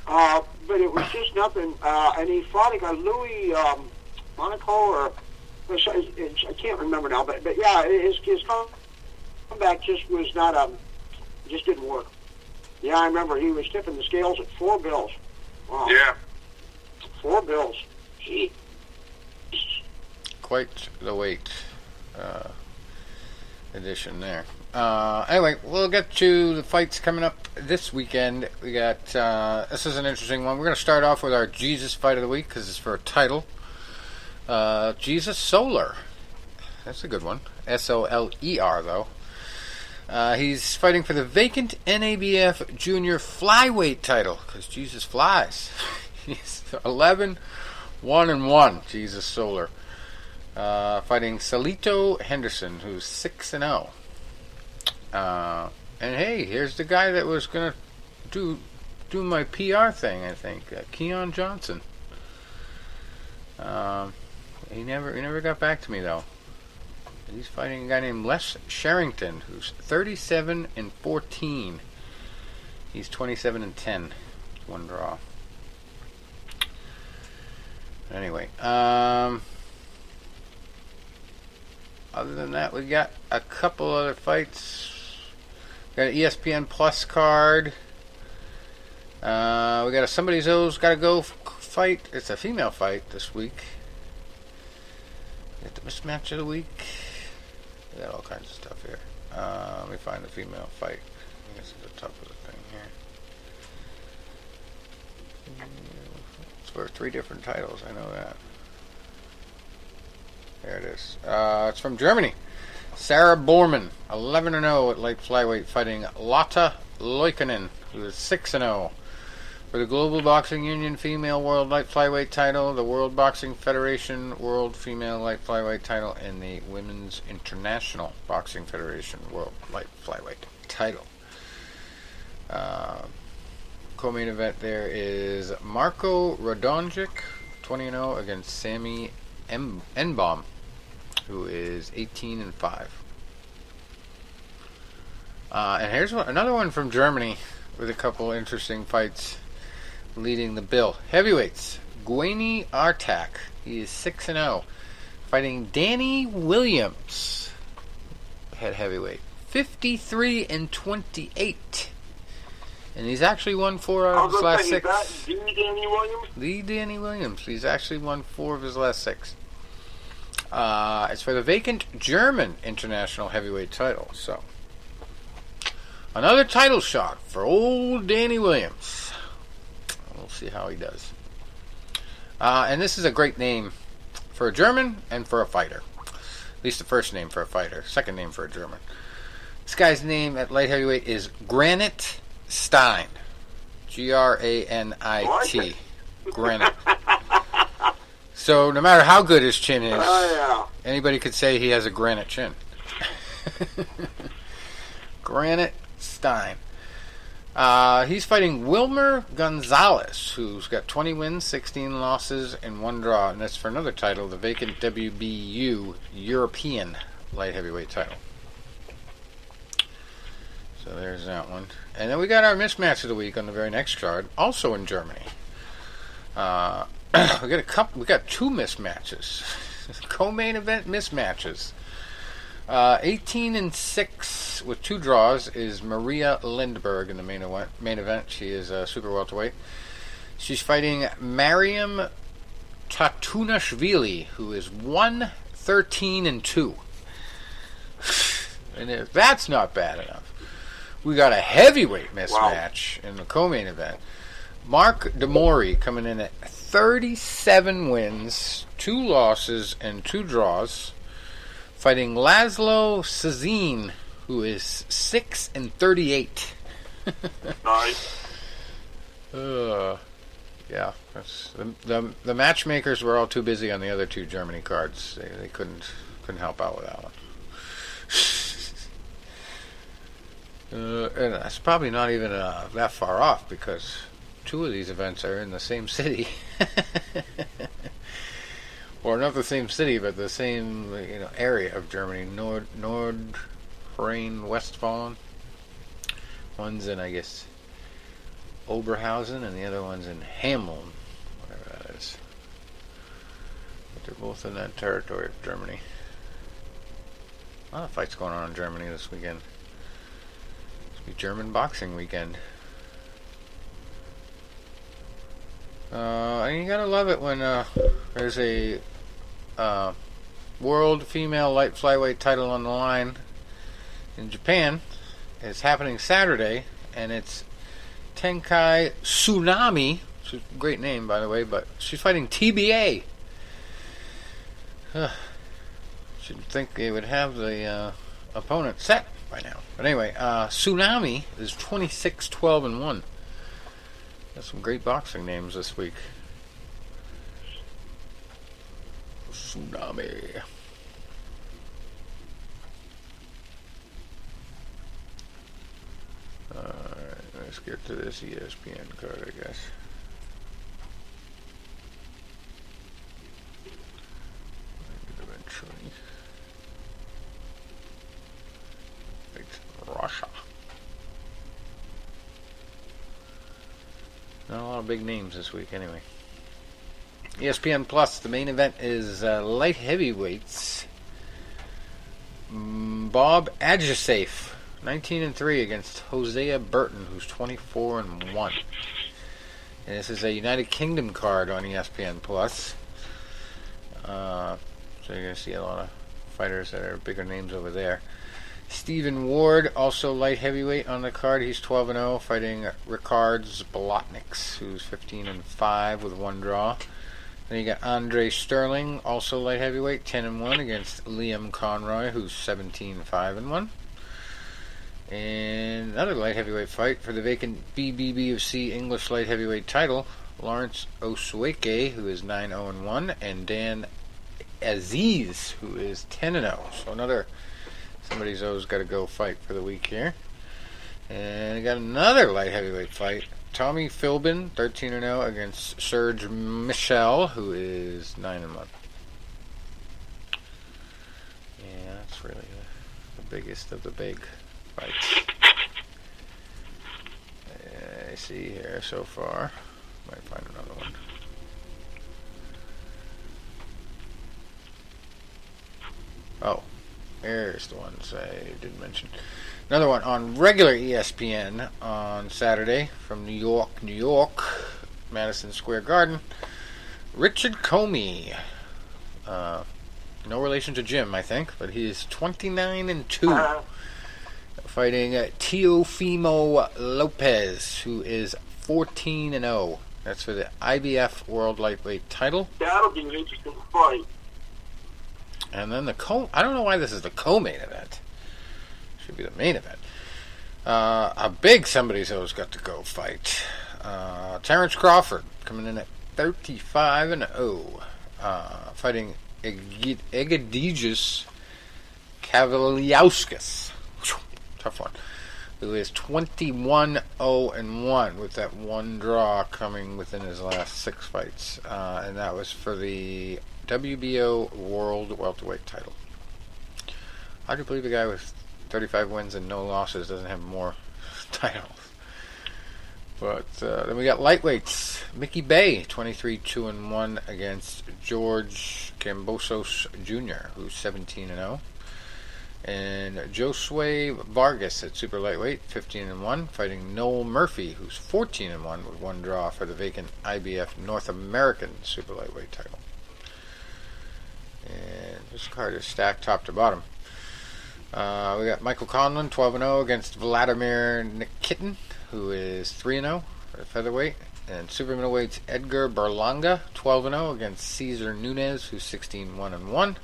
But it was just nothing, and he fought a guy, Louis Monaco, or I can't remember now, but yeah, his comeback just was not, just didn't work. Yeah, I remember he was tipping the scales at 4 bills. Wow. Yeah. 4 bills. Gee. Quite the weight addition there. Anyway, we'll get to the fights coming up this weekend. We got, this is an interesting one. We're going to start off with our Jesus fight of the week because it's for a title. Jesus Soler. That's a good one. Soler, though. He's fighting for the vacant NABF junior flyweight title because Jesus flies. He's 11-1-1, Jesus Soler. Fighting Salito Henderson, who's 6-0. And hey, here's the guy that was gonna do my PR thing. I think Keon Johnson. He never got back to me though. He's fighting a guy named Les Sherrington, who's 37-14. He's 27-10. One draw. Anyway, other than that, we got a couple other fights. Got an ESPN Plus card. We got a Somebody's O's Gotta Go fight. It's a female fight this week. Got the mismatch of the week. We got all kinds of stuff here. Let me find the female fight. I guess it's the top of the thing here. It's for 3 different titles. I know that. There it is. It's from Germany. Sarah Borman, 11-0 at light flyweight, fighting Lotta Loikkanen, who is 6-0. For the Global Boxing Union Female World Light Flyweight title, the World Boxing Federation World Female Light Flyweight title, and the Women's International Boxing Federation World Light Flyweight title. Co-main event there is Marko Radonjic, 20-0, against Sammy Enbaum, who is 18-5. And here's another one from Germany with a couple interesting fights leading the bill. Heavyweights, Guini Artak. He is 6-0. Fighting Danny Williams. Head heavyweight. 53-28. And he's actually won 4 out of his last 6. The Danny Williams? The Danny Williams. He's actually won 4 of his last 6. It's for the vacant German international heavyweight title. So, another title shot for old Danny Williams. We'll see how he does. And this is a great name for a German and for a fighter. At least the first name for a fighter. Second name for a German. This guy's name at light heavyweight is Granit Stein. Granit. Granite. So no matter how good his chin is, anybody could say he has a granite chin. Granit Stein. He's fighting Wilmer Gonzalez, who's got 20 wins, 16 losses, and 1 draw. And that's for another title, the vacant WBU European light heavyweight title. So there's that one. And then we got our mismatch of the week on the very next card, also in Germany. We got 2 mismatches. Co-main event mismatches. 18-6 with 2 draws is Maria Lindberg in the main event. She is a super welterweight. She's fighting Mariam Tatunashvili, who is 1-13-2. And if that's not bad enough, we got a heavyweight mismatch in the co-main event. Mark Demori coming in at 37 wins, 2 losses, and 2 draws, fighting Laszlo Szezin, who is 6-38. Nice. Yeah, the matchmakers were all too busy on the other 2 Germany cards. They couldn't help out with that one. And that's probably not even that far off because 2 of these events are in the same city. Or not the same city, but the same area of Germany. Nordrhein-Westfalen. One's in, I guess, Oberhausen, and the other one's in Hameln, whatever that is. But they're both in that territory of Germany. A lot of fights going on in Germany this weekend. It's be German boxing weekend. And you gotta love it when there's a world female light flyweight title on the line in Japan. It's happening Saturday, and it's Tenkai Tsunami. It's a great name, by the way, but she's fighting TBA. Should think they would have the opponent set by now. But anyway, Tsunami is 26-12-1. Got some great boxing names this week. Tsunami. Alright, let's get to this ESPN card, I guess. Eventually. It's Russia. Not a lot of big names this week, anyway. ESPN Plus, the main event is light heavyweights. Bob Agisafe, 19-3 against Hosea Burton, who's 24-1. And this is a United Kingdom card on ESPN Plus. So you're going to see a lot of fighters that are bigger names over there. Stephen Ward, also light heavyweight on the card. He's 12-0, fighting Ricard Zbolotniks, who's 15-5 with one draw. Then you got Andre Sterling, also light heavyweight, 10-1 against Liam Conroy, who's 17-5-1. And another light heavyweight fight for the vacant BBBFC English light heavyweight title. Lawrence Osweke, who is 9-0-1, and Dan Aziz, who is 10-0. So another somebody's always got to go fight for the week here. And you got another light heavyweight fight. Tommy Philbin, 13-0 against Serge Michel, who is 9-1. Yeah, that's really the biggest of the big fights I see here so far. Might find another one. Oh, there's the ones I didn't mention. Another one on regular ESPN on Saturday from New York, New York, Madison Square Garden. Richard Comey. No relation to Jim, I think, but he is 29-2. Fighting Teofimo Lopez, who is 14-0. That's for the IBF World Lightweight title. That'll be an interesting fight. And then I don't know why this is the co-main event. Should be the main event. A big somebody's always got to go fight. Terrence Crawford coming in at 35-0. Fighting Egidijus Kavaliauskas. Tough one. Who is 21-0-1 with that one draw coming within his last 6 fights. And that was for the WBO World Welterweight title. Hard to believe a guy with 35 wins and no losses doesn't have more titles. But then we got lightweights. Mickey Bay, 23-2-1 against George Kambosos Jr., who's 17-0. And Josue Vargas at super lightweight, 15-1, fighting Noel Murphy, who's 14-1 with one draw for the vacant IBF North American super lightweight title. And this card is stacked top to bottom. We got Michael Conlon, 12-0 against Vladimir Nikitin, who is 3-0 for featherweight. And super middleweights Edgar Berlanga, 12-0 against Cesar Nunez, who's 16-1-1.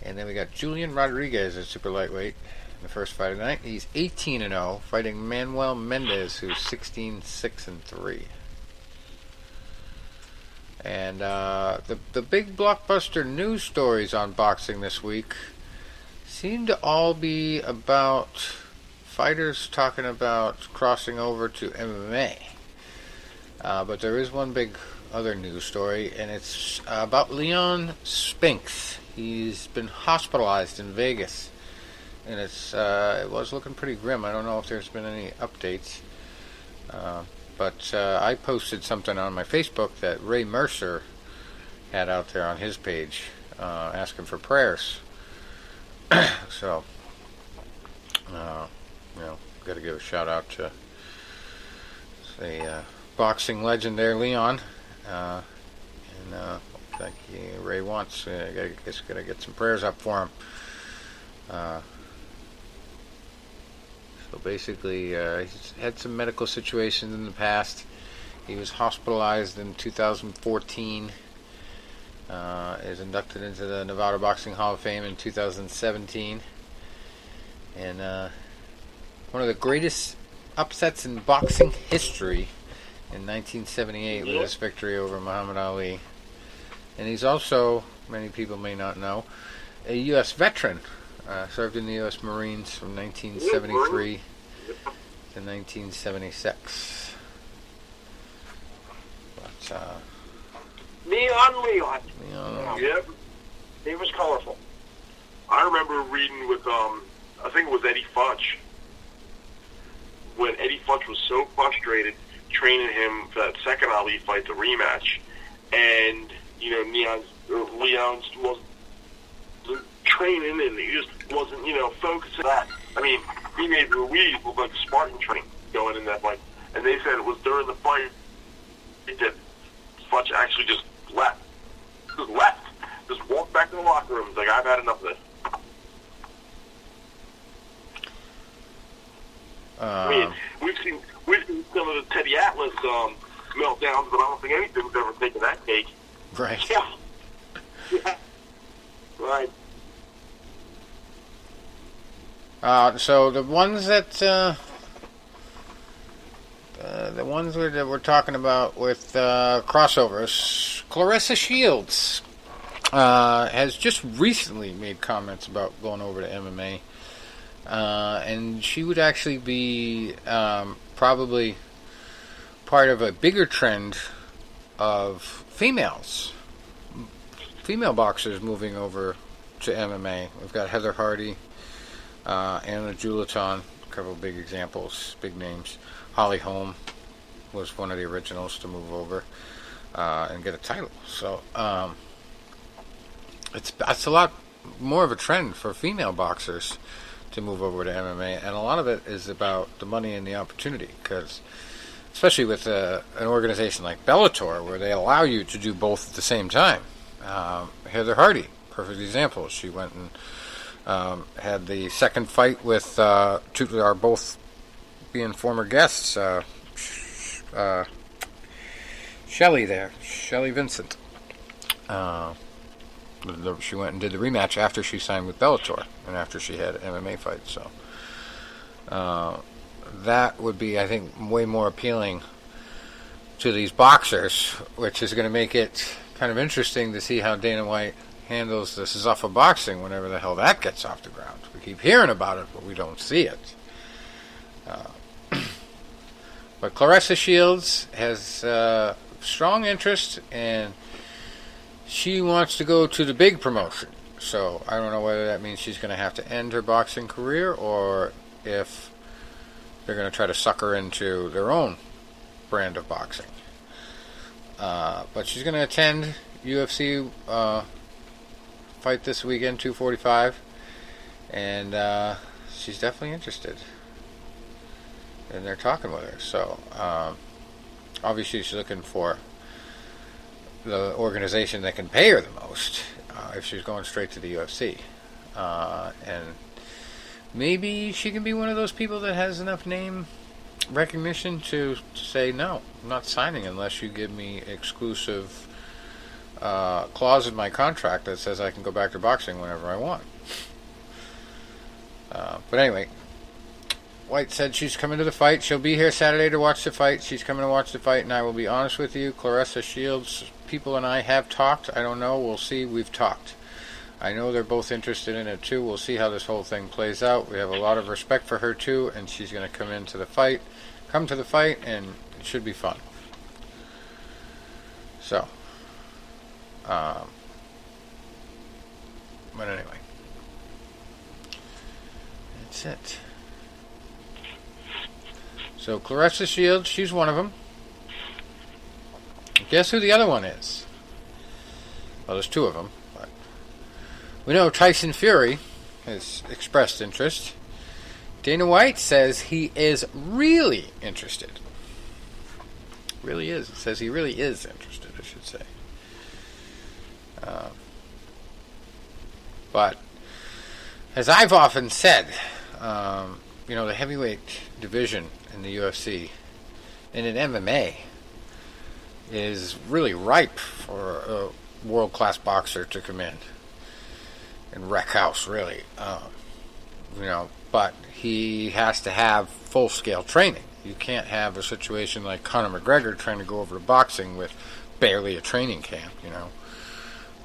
And then we got Julian Rodriguez at super lightweight in the first fight of the night. He's 18-0, fighting Manuel Mendez, who's 16-6-3. And the big blockbuster news stories on boxing this week seem to all be about fighters talking about crossing over to MMA. But there is one big other news story, and it's about Leon Spinks. He's been hospitalized in Vegas, and it was looking pretty grim. I don't know if there's been any updates, but I posted something on my Facebook that Ray Mercer had out there on his page, asking for prayers. So, got to give a shout out to the boxing legend there, Leon. Like Ray wants, I guess got to get some prayers up for him. So basically, he's had some medical situations in the past. He was hospitalized in 2014. Is inducted into the Nevada Boxing Hall of Fame in 2017. And one of the greatest upsets in boxing history in 1978 with his victory over Muhammad Ali. And he's also, many people may not know, a U.S. veteran. Served in the U.S. Marines from 1973 to 1976. But, Leon. Yep. He was colorful. I remember reading with, I think it was Eddie Futch, when Eddie Futch was so frustrated training him for that second Ali fight, the rematch, and, Leon's wasn't training, and he just wasn't, focused on that. I mean, he made Ruiz look like Spartan training going in that fight, and they said it was during the fight that Futch actually just left. Just walked back to the locker room. He's like, I've had enough of this. I mean, we've seen some of the Teddy Atlas meltdowns, but I don't think anything's ever taken that cake. right. Yeah. Right. So the ones that we're talking about with crossovers, Claressa Shields has just recently made comments about going over to MMA, and she would actually be probably part of a bigger trend of female boxers moving over to MMA. We've got Heather Hardy, Anna Juliton, a couple of big examples, big names. Holly Holm was one of the originals to move over and get a title. So it's a lot more of a trend for female boxers to move over to MMA, and a lot of it is about the money and the opportunity, because especially with an organization like Bellator, where they allow you to do both at the same time. Heather Hardy, perfect example. She went and had the second fight with two are both being former guests, Shelley Vincent. She went and did the rematch after she signed with Bellator and after she had an MMA fight. So that would be, I think, way more appealing to these boxers, which is going to make it kind of interesting to see how Dana White handles this Zuffa boxing whenever the hell that gets off the ground. We keep hearing about it, but we don't see it. But Claressa Shields has strong interest, and she wants to go to the big promotion. So I don't know whether that means she's going to have to end her boxing career, or if they're going to try to suck her into their own brand of boxing. But she's going to attend UFC fight this weekend, 245, and she's definitely interested. And they're talking with her. So obviously she's looking for the organization that can pay her the most if she's going straight to the UFC. And maybe she can be one of those people that has enough name recognition to say, no, I'm not signing unless you give me exclusive clause in my contract that says I can go back to boxing whenever I want. But anyway, White said she's coming to the fight. She'll be here Saturday to watch the fight. She's coming to watch the fight, and I will be honest with you, Claressa Shields, people and I have talked. I don't know. We'll see. We've talked. I know they're both interested in it, too. We'll see how this whole thing plays out. We have a lot of respect for her, too, and she's going to come to the fight, and it should be fun. So, but anyway, that's it. So Claressa Shields, she's one of them. Guess who the other one is? Well, there's two of them. But we know Tyson Fury has expressed interest. Dana White says he is really interested. Really is. It says he really is interested. I should say. But as I've often said, the heavyweight division in the UFC and in MMA is really ripe for a world-class boxer to come in and wreck house, really. But he has to have full-scale training. You can't have a situation like Conor McGregor trying to go over to boxing with barely a training camp,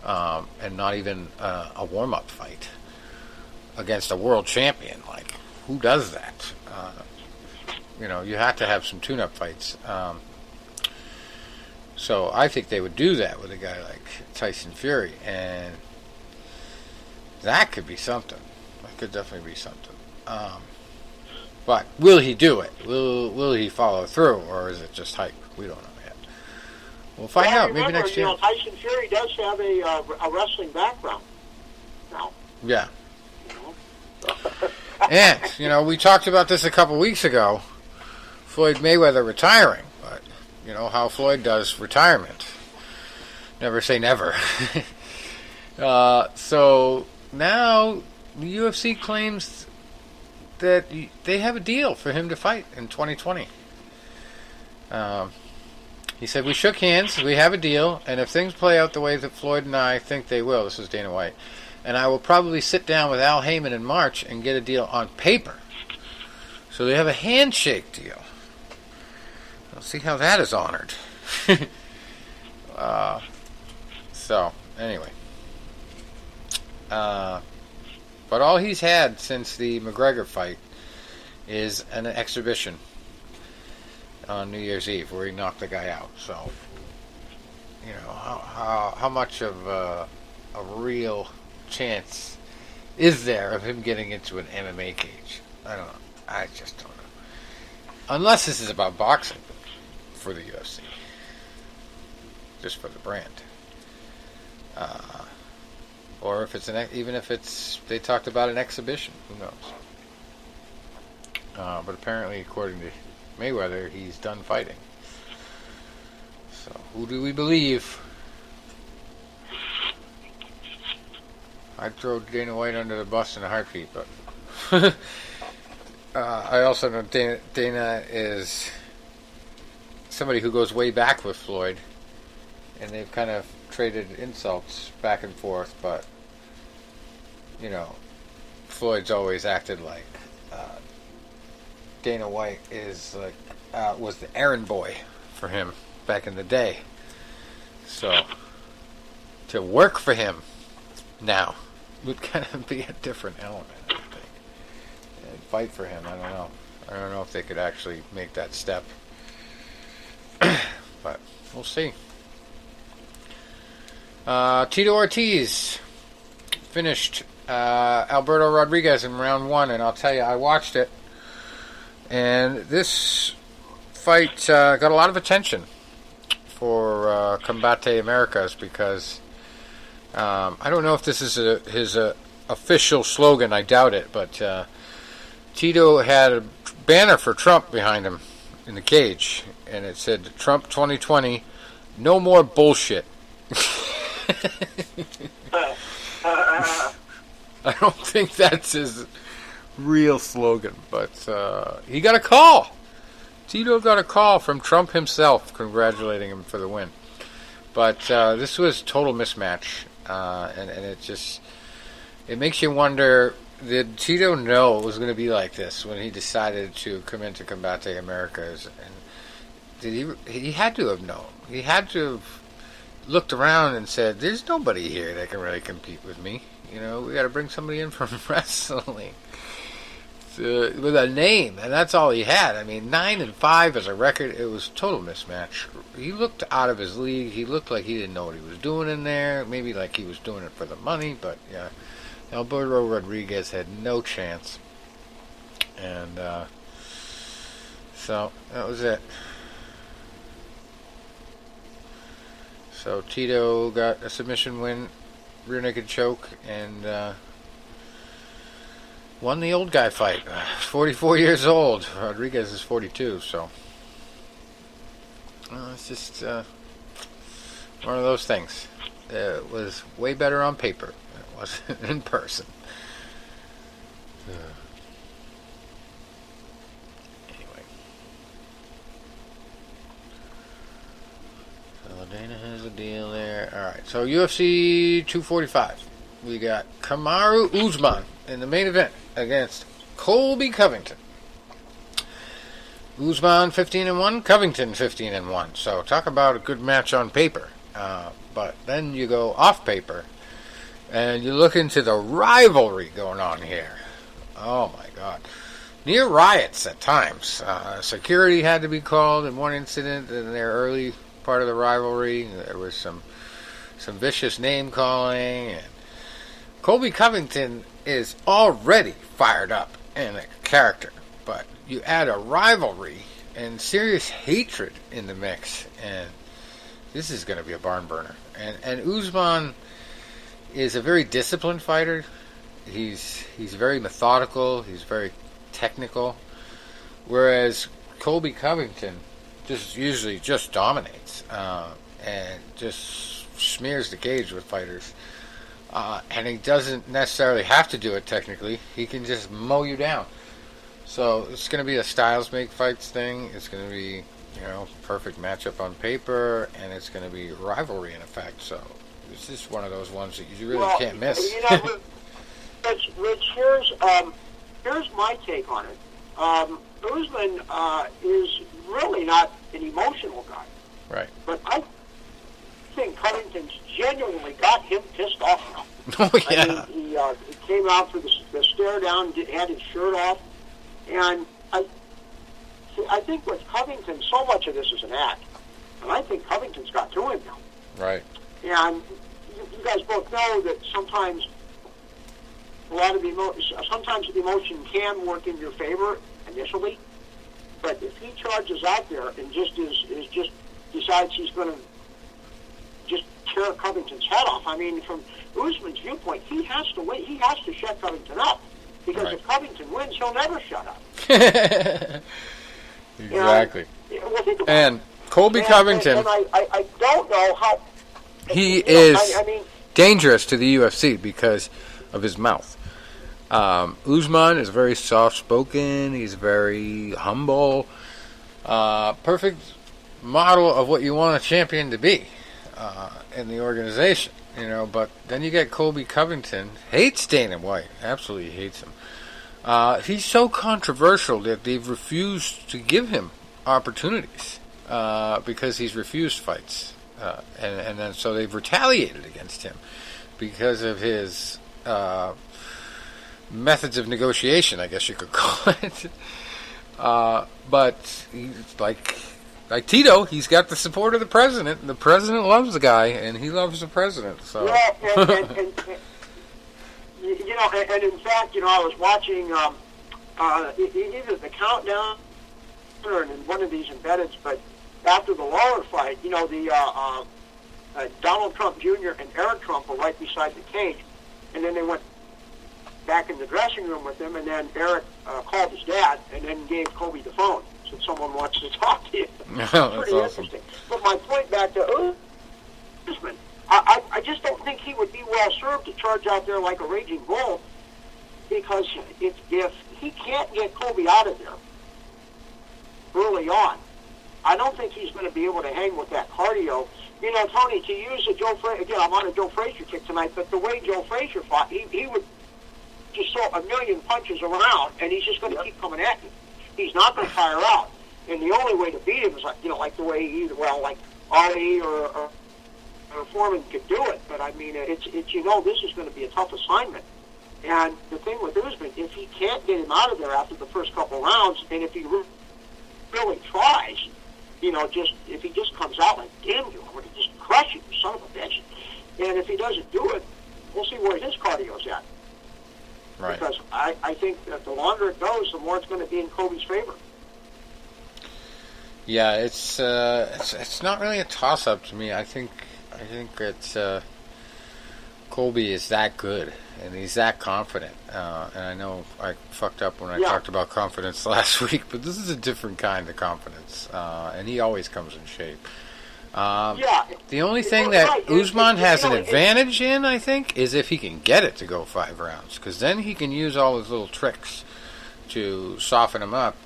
and not even a warm-up fight against a world champion. Like, who does that? You have to have some tune-up fights. So I think they would do that with a guy like Tyson Fury, and that could be something. That could definitely be something. But will he do it? Will he follow through, or is it just hype? We don't know yet. We'll find out. Maybe next year. Tyson Fury does have a wrestling background now. Yeah. And we talked about this a couple weeks ago. Floyd Mayweather retiring, but how Floyd does retirement. Never say never. So now the UFC claims that they have a deal for him to fight in 2020. He said, "We shook hands, we have a deal, and if things play out the way that Floyd and I think they will," this is Dana White, "and I will probably sit down with Al Heyman in March and get a deal on paper." So they have a handshake deal. We'll see how that is honored. So, anyway. But all he's had since the McGregor fight is an exhibition on New Year's Eve where he knocked the guy out. So, how much of a real chance is there of him getting into an MMA cage? I don't know. I just don't know. Unless this is about boxing for the UFC. Just for the brand. Or if it's even if they talked about an exhibition, who knows? But apparently, according to Mayweather, he's done fighting. So, who do we believe? I'd throw Dana White under the bus in a heartbeat, but I also know Dana is somebody who goes way back with Floyd, and they've kind of traded insults back and forth, but Floyd's always acted like Dana White was the errand boy for him back in the day. So to work for him now would kind of be a different element, I think. And fight for him, I don't know. I don't know if they could actually make that step. But we'll see. Tito Ortiz finished Alberto Rodriguez in round 1, and I'll tell you, I watched it, and this fight got a lot of attention for Combate Americas because I don't know if this is his official slogan. I doubt it, but Tito had a banner for Trump behind him in the cage, and it said, "Trump 2020, no more bullshit." I don't think that's his real slogan, but he got a call. Tito got a call from Trump himself congratulating him for the win. But this was total mismatch, and it makes you wonder, did Tito know it was going to be like this when he decided to come into Combate Americas? And did he had to have known. He had to have looked around and said, "There's nobody here that can really compete with me. We got to bring somebody in from wrestling with a name," and that's all he had. I mean, 9-5 as a record. It was total mismatch. He looked out of his league. He looked like he didn't know what he was doing in there. Maybe like he was doing it for the money, but yeah, Alberto Rodriguez had no chance, and so that was it. So Tito got a submission win, rear naked choke, and won the old guy fight. 44 years old. Rodriguez is 42, so it's just One of those things. It was way better on paper than it was in person. Anyway. So Dana has a deal there. Alright, so UFC 245. We got Kamaru Usman in the main event against Colby Covington. Usman 15-1, Covington 15-1. So talk about a good match on paper. But then you go off paper and you look into the rivalry going on here. Oh my God. Near riots at times. Security had to be called in one incident in their early part of the rivalry. There was some vicious name calling, and Colby Covington is already fired up in a character, but you add a rivalry and serious hatred in the mix, and this is going to be a barn burner. And Usman is a very disciplined fighter. He's very methodical. He's very technical. Whereas Colby Covington usually just dominates and just smears the cage with fighters. And he doesn't necessarily have to do it technically. He can just mow you down. So it's going to be a styles make fights thing. It's going to be, perfect matchup on paper, and it's going to be rivalry in effect. So it's just one of those ones that you really can't miss. Rich, here's my take on it. Usman is really not an emotional guy. Right. But I think Covington's genuinely got him pissed off now. Oh, yeah. I mean, he came out for the stare down, had his shirt off, and I think with Covington, so much of this is an act, and I think Covington's got to him now. Right. And you guys both know that sometimes sometimes the emotion can work in your favor initially, but if he charges out there and just decides he's going to just tear Covington's head off. I mean, from Usman's viewpoint, he has to wait. He has to shut Covington up, because if Covington wins, he'll never shut up. Exactly. And Colby Covington, and I don't know how he is dangerous to the UFC because of his mouth. Usman is very soft-spoken. He's very humble. Perfect model of what you want a champion to be in the organization, But then you get Colby Covington, hates Dana White, absolutely hates him. He's so controversial that they've refused to give him opportunities because he's refused fights, and then so they've retaliated against him because of his methods of negotiation, I guess you could call it. But he's like Tito, he's got the support of the president, and the president loves the guy, and he loves the president. So. Yeah, and in fact, I was watching either the countdown or in one of these embeddeds, but after the Lawler fight, Donald Trump Jr. and Eric Trump were right beside the cage, and then they went back in the dressing room with him, and then Eric called his dad and then gave Colby the phone. Said, someone wants to talk to you. That's pretty awesome. Interesting. But my point back to Usman, I just don't think he would be well served to charge out there like a raging bull, because if he can't get Colby out of there early on, I don't think he's going to be able to hang with that cardio. Tony, to use a Joe Frazier, again, I'm on a Joe Frazier kick tonight, but the way Joe Frazier fought, he would just throw a million punches around, and he's just going to keep coming at you. He's not going to tire out. And the only way to beat him is like the way like Ali or Foreman could do it. But I mean, it's this is going to be a tough assignment. And the thing with Usman, if he can't get him out of there after the first couple rounds, and if he really tries, if he just comes out like, damn you, I'm going to just crush you, son of a bitch. And if he doesn't do it, we'll see where his cardio's at. Right. Because I think that the longer it goes, the more it's going to be in Colby's favor. Yeah, it's not really a toss-up to me. I think it's Colby is that good, and he's that confident. And I know I fucked up when I talked about confidence last week, but this is a different kind of confidence, and he always comes in shape. Yeah. The only thing Right. that Usman has an it- advantage in, I think, is if he can get it to go 5 rounds, because then he can use all his little tricks to soften him up.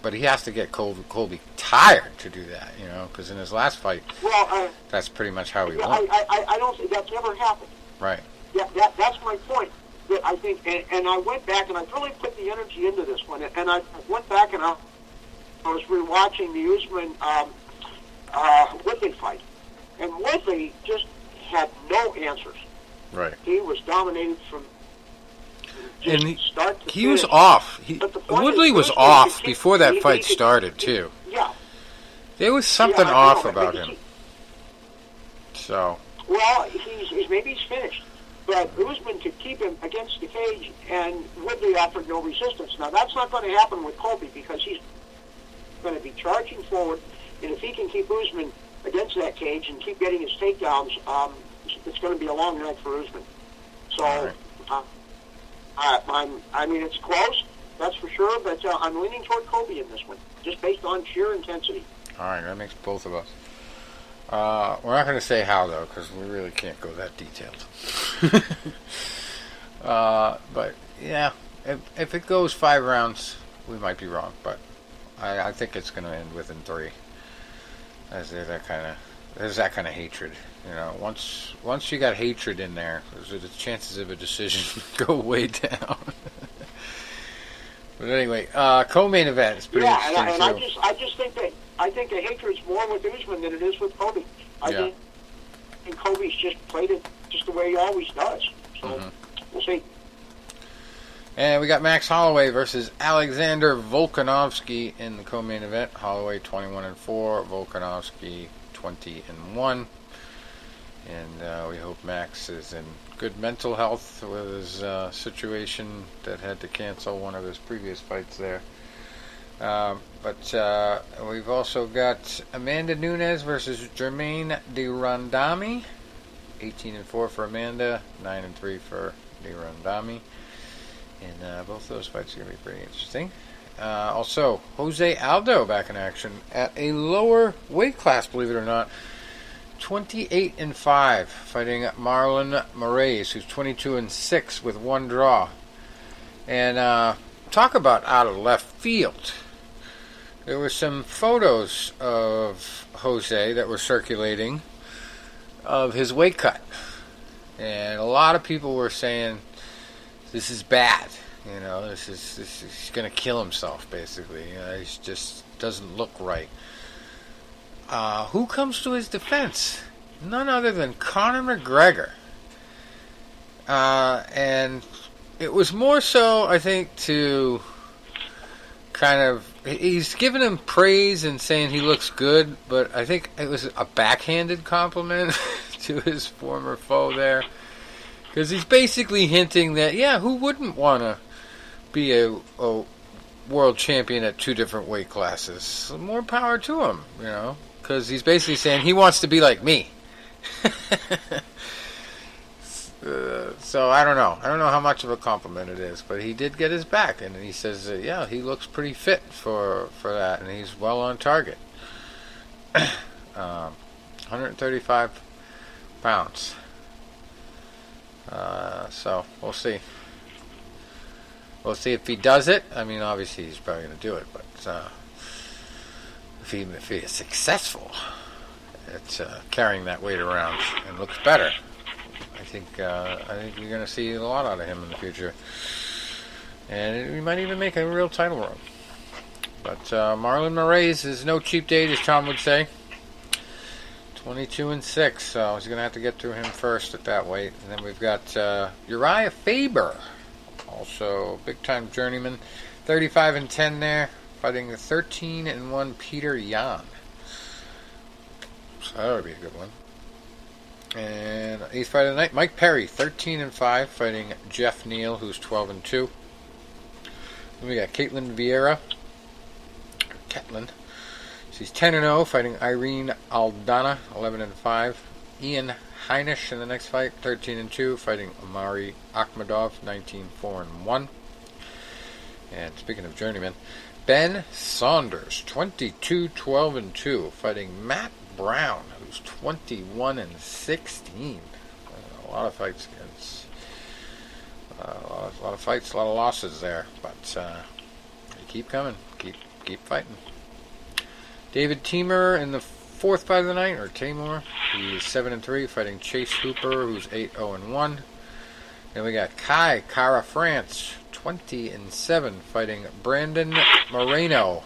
But he has to get Colby tired to do that, because in his last fight, Well, that's pretty much how he yeah, won. I don't think that's never happened. Right. Yeah, that's my point. That I think, and I went back and I really put the energy into this one, and I went back and I was rewatching the Usman Woodley fight, and Woodley just had no answers. Right. He was dominated from just start to He finish. was off. But the point Woodley is, was Usman off could before that he fight could- started, too. Yeah. There was something Yeah, I off know, about but him. So, Well, maybe he's finished, but Usman could keep him against the cage, and Woodley offered no resistance. Now that's not going to happen with Colby because he's going to be charging forward, and if he can keep Usman against that cage and keep getting his takedowns, it's going to be a long night for Usman. So, I mean, it's close, that's for sure, but I'm leaning toward Colby in this one, just based on sheer intensity. all right, that makes both of us. We're not going to say how, though, because we really can't go that detailed. But, yeah, if it goes 5 rounds, we might be wrong, but I think it's going to end within 3. There's that kind of hatred. Once you got hatred in there, the chances of a decision go way down. But anyway, co-main event is pretty interesting, and too. I just think that I think the hatred's more with Usman than it is with Colby. I think Colby's just played it just the way he always does. So we'll see. And we got Max Holloway versus Alexander Volkanovski in the co-main event. Holloway 21-4, Volkanovski 20-1. And we hope Max is in good mental health with his situation that had to cancel one of his previous fights there. But we've also got Amanda Nunes versus Germaine de Randami. 18-4 for Amanda, 9-3 for de Randami. And both those fights are going to be pretty interesting. Also, Jose Aldo back in action at a lower weight class, believe it or not. 28-5, fighting Marlon Moraes, who's 22-6 with 1 draw. And talk about out of left field. There were some photos of Jose that were circulating of his weight cut. And a lot of people were saying, this is bad. He's going to kill himself, basically. He just doesn't look right. Who comes to his defense? None other than Conor McGregor. And it was more so, I think, to kind of... He's giving him praise and saying he looks good, but I think it was a backhanded compliment to his former foe there. Because he's basically hinting that, who wouldn't want to be a world champion at 2 different weight classes? More power to him, because he's basically saying he wants to be like me. So I don't know. I don't know how much of a compliment it is, but he did get his back, and he says, he looks pretty fit for that, and he's well on target. 135 pounds. So we'll see. We'll see if he does it. I mean, obviously he's probably going to do it, but if he is successful at carrying that weight around and looks better, I think you're going to see a lot out of him in the future, and he might even make a real title run. But Marlon Moraes is no cheap date, as Tom would say. 22-6, so he's going to have to get through him first at that weight. And then we've got Uriah Faber, also big-time journeyman, 35-10 there, fighting the 13-1 Peter Yan. So that would be a good one. And 8th fight of the night, Mike Perry, 13-5, fighting Jeff Neal, who's 12-2. Then we got Caitlin Vieira. Ketlin. She's 10-0, fighting Irene Aldana, 11-5. Ian Heinisch in the next fight, 13-2, fighting Amari Akhmadov, 19-4-1. And speaking of journeyman, Ben Saunders, 22-12-2, fighting Matt Brown, who's 21-16. A lot of fights against, a lot of fights, a lot of losses there, but they keep coming, keep fighting. David Teemer in the fourth fight of the night, or Timur, he's 7-3, fighting Chase Hooper, who's 8-0-1. Then we got Kai Kara France, 20-7, fighting Brandon Moreno,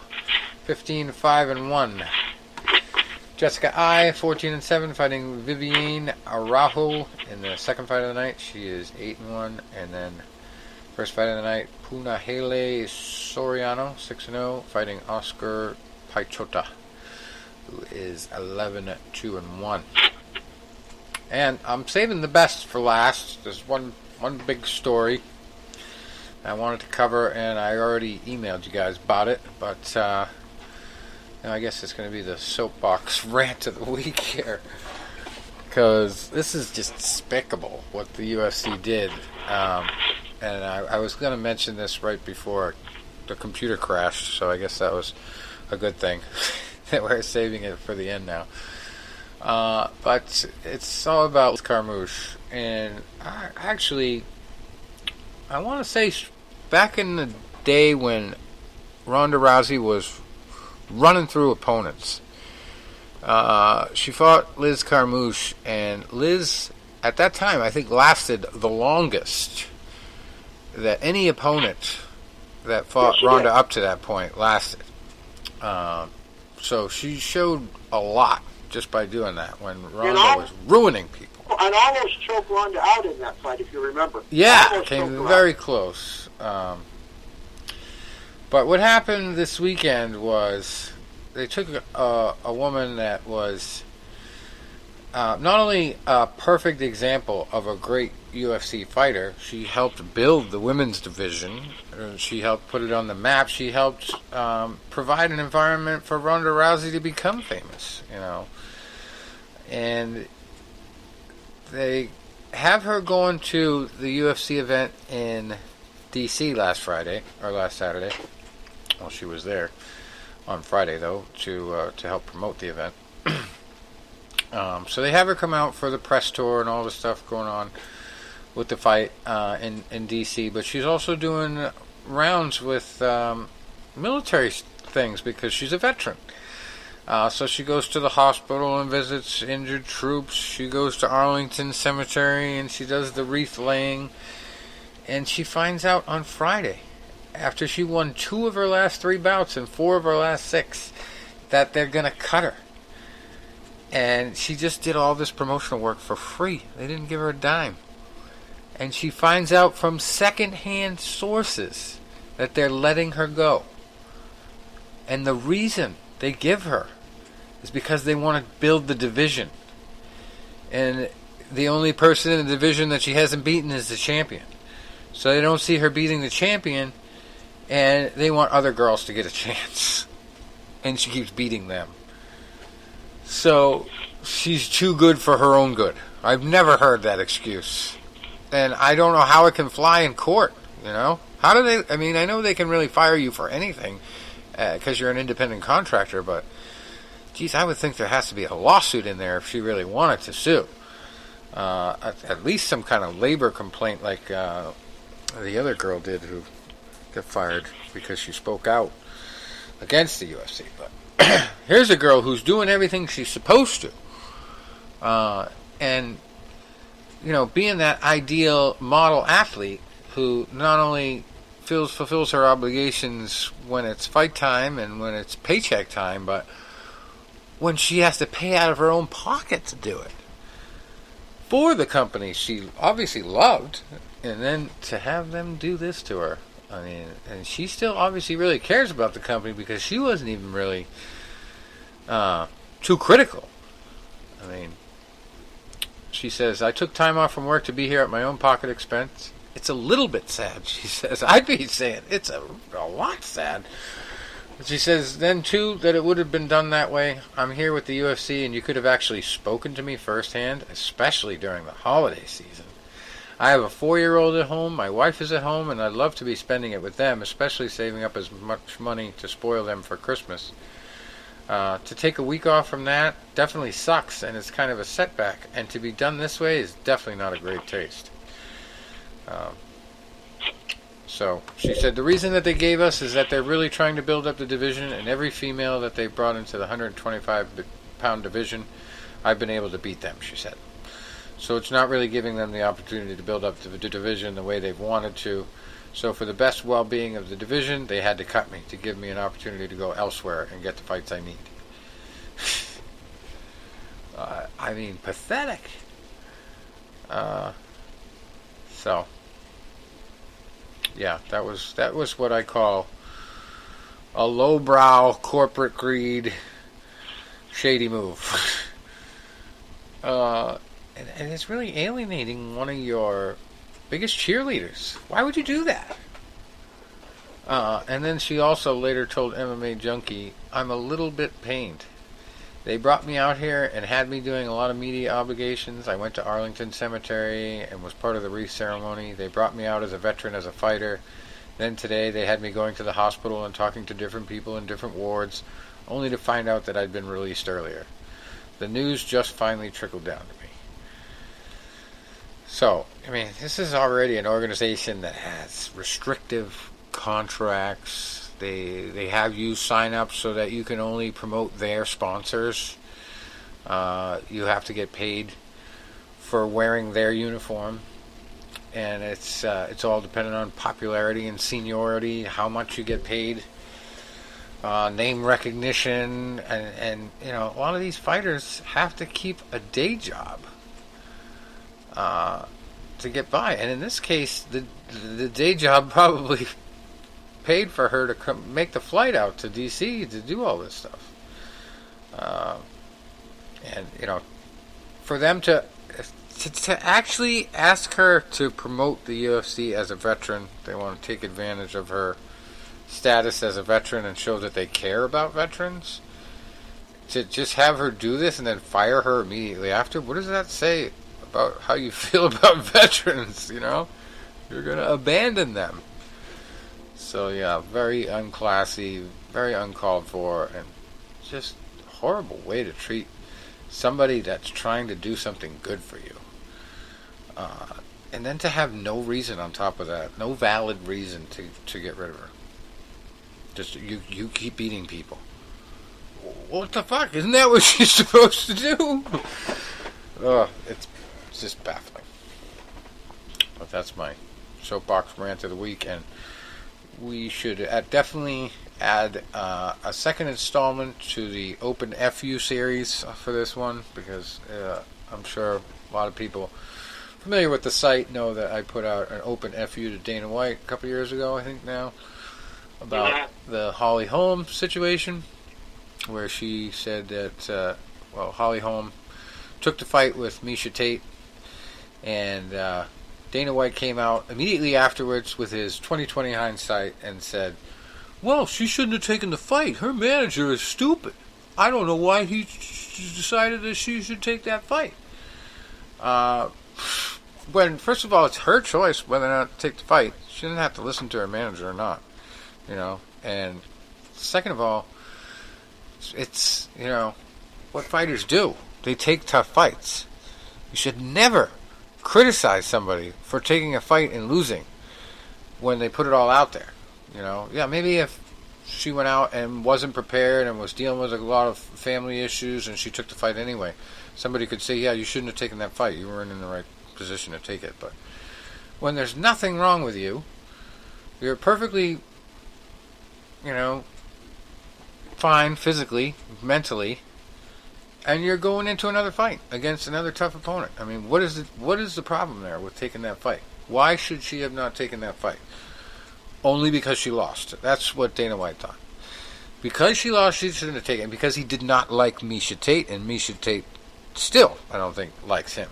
15-5-1. Jessica Ai, 14-7, fighting Viviane Araujo in the second fight of the night. She is 8-1, and then first fight of the night, Punahele Soriano, 6-0, fighting Oscar Paichota, who is 11-2-1. And I'm saving the best for last. There's one big story I wanted to cover, and I already emailed you guys about it, but I guess it's going to be the soapbox rant of the week here, because this is just despicable what the UFC did. And I was going to mention this right before the computer crashed, so I guess that was a good thing that we're saving it for the end now. But it's all about Carmouche, and I want to say back in the day when Ronda Rousey was running through opponents, she fought Liz Carmouche, and Liz at that time I think lasted the longest that any opponent that fought Ronda up to that point lasted. So she showed a lot just by doing that when Ronda was ruining people. And almost choked Ronda out in that fight, if you remember. Yeah, came very close. But what happened this weekend was they took a woman that was not only a perfect example of a great UFC fighter, she helped build the women's division. She helped put it on the map. She helped provide an environment for Ronda Rousey to become famous, And they have her going to the UFC event in D.C. last Saturday. Well, she was there on Friday, though, to help promote the event. So they have her come out for the press tour and all the stuff going on with the fight in D.C., but she's also doing rounds with military things because she's a veteran. So she goes to the hospital and visits injured troops. She goes to Arlington Cemetery and she does the wreath laying. And she finds out on Friday, after she won 2 of her last 3 bouts and 4 of her last 6, that they're going to cut her. And she just did all this promotional work for free. They didn't give her a dime. And she finds out from second-hand sources that they're letting her go. And the reason they give her is because they want to build the division. And the only person in the division that she hasn't beaten is the champion. So they don't see her beating the champion, and they want other girls to get a chance. And she keeps beating them. So she's too good for her own good. I've never heard that excuse. And I don't know how it can fly in court, How do they... I mean, I know they can really fire you for anything because you're an independent contractor, but, geez, I would think there has to be a lawsuit in there if she really wanted to sue. At least some kind of labor complaint like the other girl did who got fired because she spoke out against the UFC. But here's a girl who's doing everything she's supposed to. And, being that ideal model athlete who not only fulfills her obligations when it's fight time and when it's paycheck time, but when she has to pay out of her own pocket to do it for the company she obviously loved, and then to have them do this to her. I mean, and she still obviously really cares about the company because she wasn't even really too critical. I mean, she says, I took time off from work to be here at my own pocket expense. It's a little bit sad, she says. I'd be saying it's a lot sad. She says, then, too, that it would have been done that way. I'm here with the UFC, and you could have actually spoken to me firsthand, especially during the holiday season. I have a 4-year-old at home, my wife is at home, and I'd love to be spending it with them, especially saving up as much money to spoil them for Christmas. To take a week off from that definitely sucks, and it's kind of a setback. And to be done this way is definitely not a great taste. So she said the reason that they gave us is that they're really trying to build up the division, and every female that they brought into the 125-pound division, I've been able to beat them, she said. So it's not really giving them the opportunity to build up the division the way they've wanted to. So for the best well-being of the division, they had to cut me to give me an opportunity to go elsewhere and get the fights I need. I mean, pathetic. So, yeah, that was what I call a lowbrow corporate greed, shady move. And it's really alienating one of your biggest cheerleaders. Why would you do that? And then she also later told MMA Junkie, I'm a little bit pained. They brought me out here and had me doing a lot of media obligations. I went to Arlington Cemetery and was part of the wreath ceremony. They brought me out as a veteran, as a fighter. Then today they had me going to the hospital and talking to different people in different wards, only to find out that I'd been released earlier. The news just finally trickled down to me. So, I mean, this is already an organization that has restrictive contracts. They have you sign up so that you can only promote their sponsors. You have to get paid for wearing their uniform. And it's all dependent on popularity and seniority, how much you get paid, name recognition, and you know, a lot of these fighters have to keep a day job to get by. And in this case, the day job probably paid for her to make the flight out to D.C. to do all this stuff. And you know, for them to actually ask her to promote the UFC as a veteran, they want to take advantage of her status as a veteran and show that they care about veterans. To just have her do this and then fire her immediately after, what does that say about how you feel about veterans? You know, you're going to abandon them. So yeah, very unclassy, very uncalled for, and just a horrible way to treat somebody that's trying to do something good for you. And then to have no reason on top of that, no valid reason to get rid of her. Just you keep beating people. What the fuck? Isn't that what she's supposed to do? It's just baffling. But that's my soapbox rant of the week, and we should definitely add a second installment to the Open FU series for this one, because I'm sure a lot of people familiar with the site know that I put out an Open FU to Dana White a couple years ago, I think now, about the Holly Holm situation, where she said that, Holly Holm took the fight with Miesha Tate, and Dana White came out immediately afterwards with his 20/20 hindsight and said, well, she shouldn't have taken the fight. Her manager is stupid. I don't know why he decided that she should take that fight. When, first of all, it's her choice whether or not to take the fight. She doesn't have to listen to her manager or not. You know, and second of all, it's, you know, what fighters do. They take tough fights. You should never criticize somebody for taking a fight and losing when they put it all out there. You know, yeah, maybe if she went out and wasn't prepared and was dealing with a lot of family issues and she took the fight anyway, somebody could say, yeah, you shouldn't have taken that fight. You weren't in the right position to take it. But when there's nothing wrong with you, you're perfectly, you know, fine physically, mentally, and you're going into another fight against another tough opponent. I mean, what is the problem there with taking that fight? Why should she have not taken that fight? Only because she lost. That's what Dana White thought. Because she lost, she shouldn't have taken it. Because he did not like Miesha Tate, and Miesha Tate still, I don't think, likes him.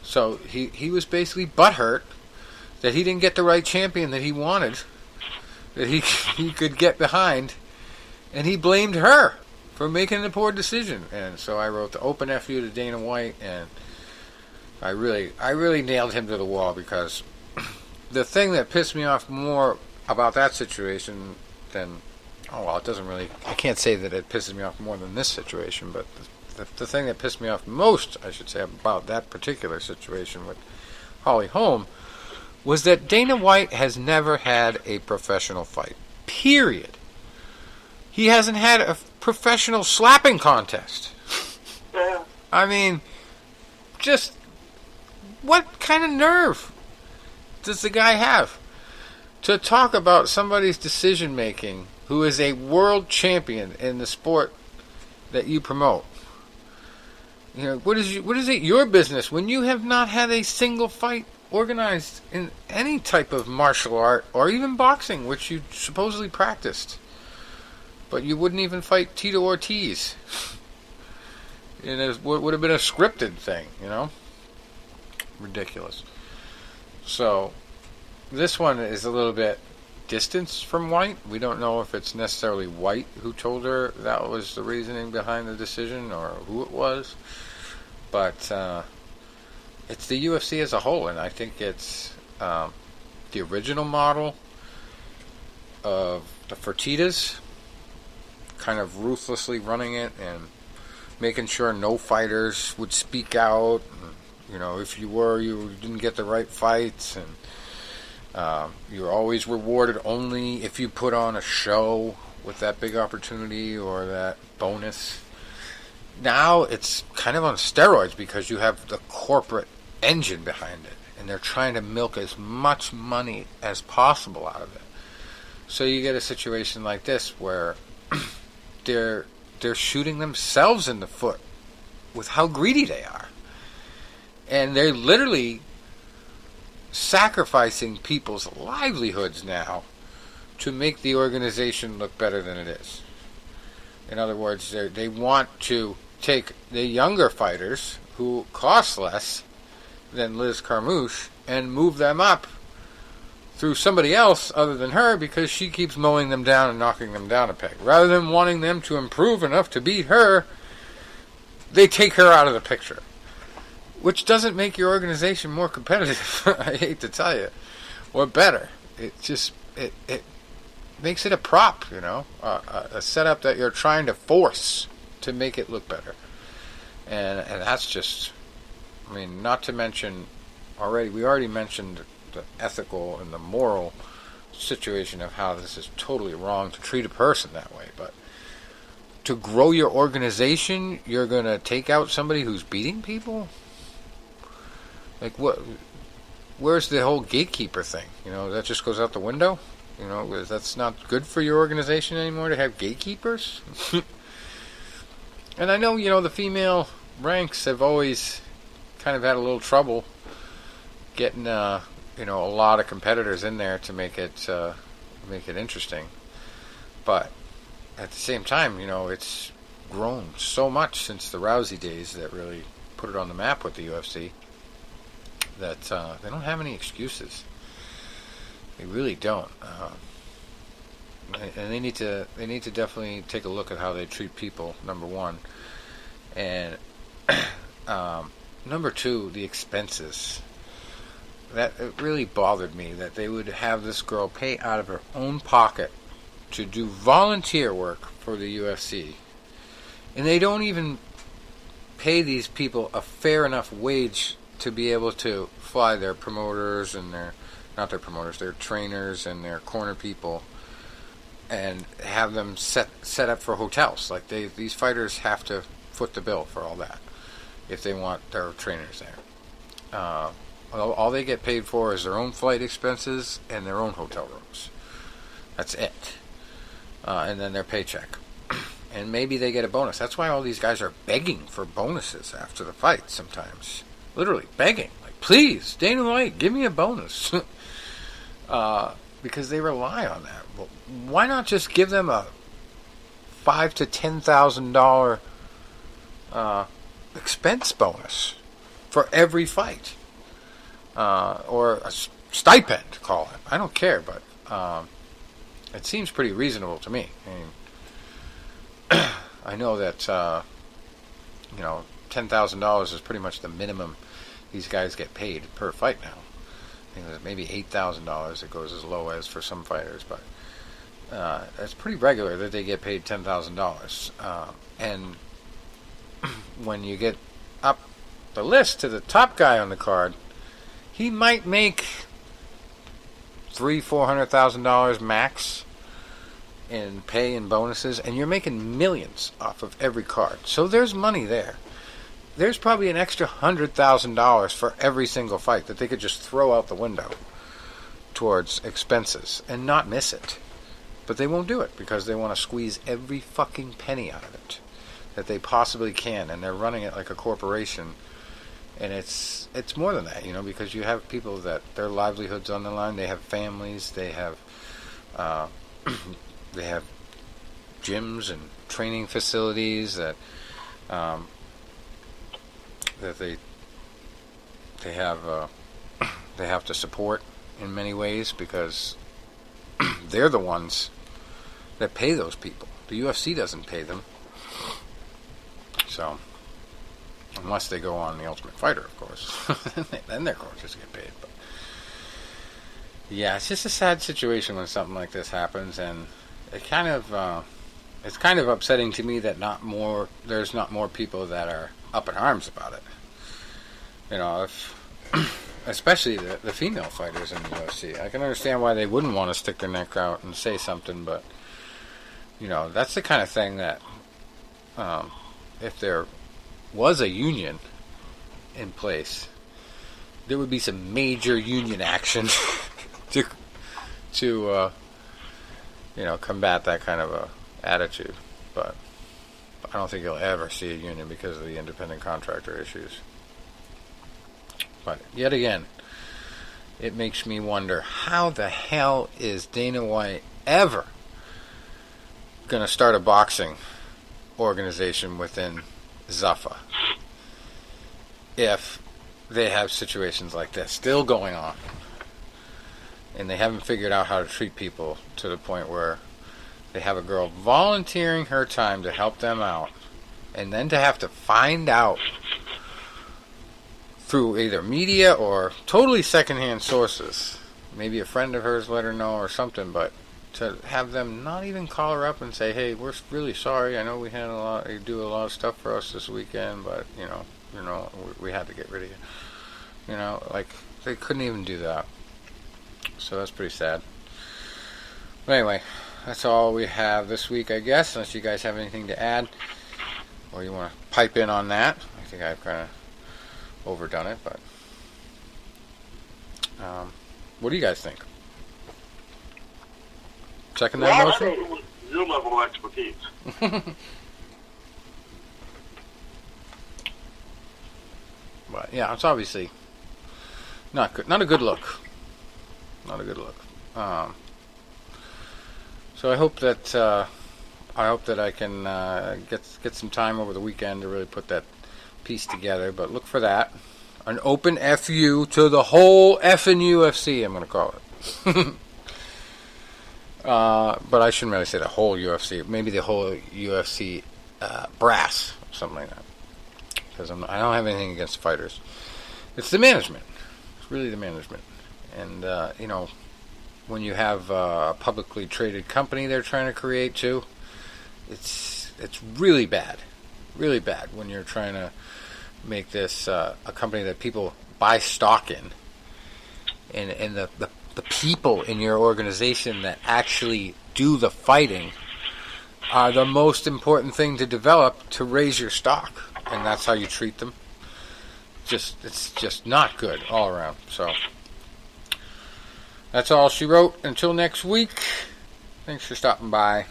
So he was basically butthurt that he didn't get the right champion that he wanted, that he could get behind, and he blamed her for making a poor decision. And so I wrote the Open FU to Dana White, and I really nailed him to the wall, because the thing that pissed me off more about that situation than Oh, well, it doesn't really... I can't say that it pisses me off more than this situation, but the thing that pissed me off most, I should say, about that particular situation with Holly Holm was that Dana White has never had a professional fight. Period. He hasn't had a professional slapping contest. Yeah. I mean, just what kind of nerve does the guy have to talk about somebody's decision making who is a world champion in the sport that you promote? You know, what is it your business when you have not had a single fight organized in any type of martial art or even boxing, which you supposedly practiced, but you wouldn't even fight Tito Ortiz in what would have been a scripted thing, you know? Ridiculous. So this one is a little bit distanced from White. We don't know if it's necessarily White who told her that was the reasoning behind the decision or who it was, but it's the UFC as a whole, and I think it's the original model of the Fertittas kind of ruthlessly running it and making sure no fighters would speak out. And, you know, if you didn't get the right fights, and you're always rewarded only if you put on a show with that big opportunity or that bonus. Now it's kind of on steroids because you have the corporate engine behind it, and they're trying to milk as much money as possible out of it. So you get a situation like this where they're shooting themselves in the foot with how greedy they are, and they're literally sacrificing people's livelihoods now to make the organization look better than it is. In other words, they want to take the younger fighters who cost less than Liz Carmouche and move them up through somebody else other than her because she keeps mowing them down and knocking them down a peg. Rather than wanting them to improve enough to beat her, they take her out of the picture, which doesn't make your organization more competitive, I hate to tell you, or better. It just it makes it a prop, you know, a setup that you're trying to force to make it look better. And that's just, I mean, not to mention, we already mentioned the ethical and the moral situation of how this is totally wrong to treat a person that way. But to grow your organization, you're going to take out somebody who's beating people? Like, what? Where's the whole gatekeeper thing? You know, that just goes out the window? You know, that's not good for your organization anymore to have gatekeepers? And I know, you know, the female ranks have always kind of had a little trouble getting, you know, a lot of competitors in there to make it interesting. But at the same time, you know, it's grown so much since the Rousey days that really put it on the map with the UFC that they don't have any excuses. They really don't. And they need to definitely take a look at how they treat people, number one. And number two, the expenses. That it really bothered me that they would have this girl pay out of her own pocket to do volunteer work for the UFC. And they don't even pay these people a fair enough wage to be able to fly their promoters and their trainers and their corner people and have them set up for hotels. Like these fighters have to foot the bill for all that if they want their trainers there. All they get paid for is their own flight expenses and their own hotel rooms. That's it. And then their paycheck. And maybe they get a bonus. That's why all these guys are begging for bonuses after the fight sometimes. Literally begging. Like, please, Dana White, give me a bonus. Because they rely on that. Well, why not just give them a $5,000 to $10,000 expense bonus for every fight? Or a stipend, call it. I don't care, but it seems pretty reasonable to me. I mean, I know that you know, $10,000 is pretty much the minimum these guys get paid per fight now. I think there's maybe $8,000. It goes as low as for some fighters, but it's pretty regular that they get paid $10,000. And when you get up the list to the top guy on the card, he might make $300,000-$400,000 max in pay and bonuses, and you're making millions off of every card. So there's money there. There's probably an extra $100,000 for every single fight that they could just throw out the window towards expenses and not miss it. But they won't do it because they want to squeeze every fucking penny out of it that they possibly can, and they're running it like a corporation. And it's more than that, because you have people that their livelihoods on the line. They have families. They have they have gyms and training facilities that they have to support in many ways, because they're the ones that pay those people. The UFC doesn't pay them. So, unless they go on The Ultimate Fighter, of course. Then their coaches get paid. But yeah, it's just a sad situation when something like this happens, and it's kind of upsetting to me that there's not more people that are up in arms about it. Especially the female fighters in the UFC. I can understand why they wouldn't want to stick their neck out and say something, but that's the kind of thing that if there was a union in place, there would be some major union action to combat that kind of a attitude. But I don't think you'll ever see a union because of the independent contractor issues. But yet again, it makes me wonder, how the hell is Dana White ever going to start a boxing organization within Zuffa if they have situations like this still going on, and they haven't figured out how to treat people to the point where they have a girl volunteering her time to help them out, and then to have to find out through either media or totally secondhand sources, maybe a friend of hers let her know or something, but to have them not even call her up and say, hey, we're really sorry, I know we had you do a lot of stuff for us this weekend, but we had to get rid of you. Like, they couldn't even do that. So that's pretty sad. But anyway, that's all we have this week, I guess, unless you guys have anything to add or you want to pipe in on that. I think I've kind of overdone it, but what do you guys think? Second that motion? I think it was your level of expertise. But yeah, it's obviously not good. Not a good look. Not a good look. So I hope that I can get some time over the weekend to really put that piece together. But look for that. An open FU to the whole effing UFC, I'm going to call it. But I shouldn't really say the whole UFC. Maybe the whole UFC brass, something like that. Because I don't have anything against fighters. It's the management. It's really the management. And, when you have a publicly traded company they're trying to create too, it's really bad. Really bad when you're trying to make this a company that people buy stock in. And the people in your organization that actually do the fighting are the most important thing to develop to raise your stock. And that's how you treat them. It's just not good all around. So that's all she wrote. Until next week, thanks for stopping by.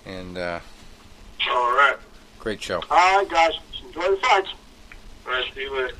And all right. Great show. All right, guys. Enjoy the fights. All right, see you later.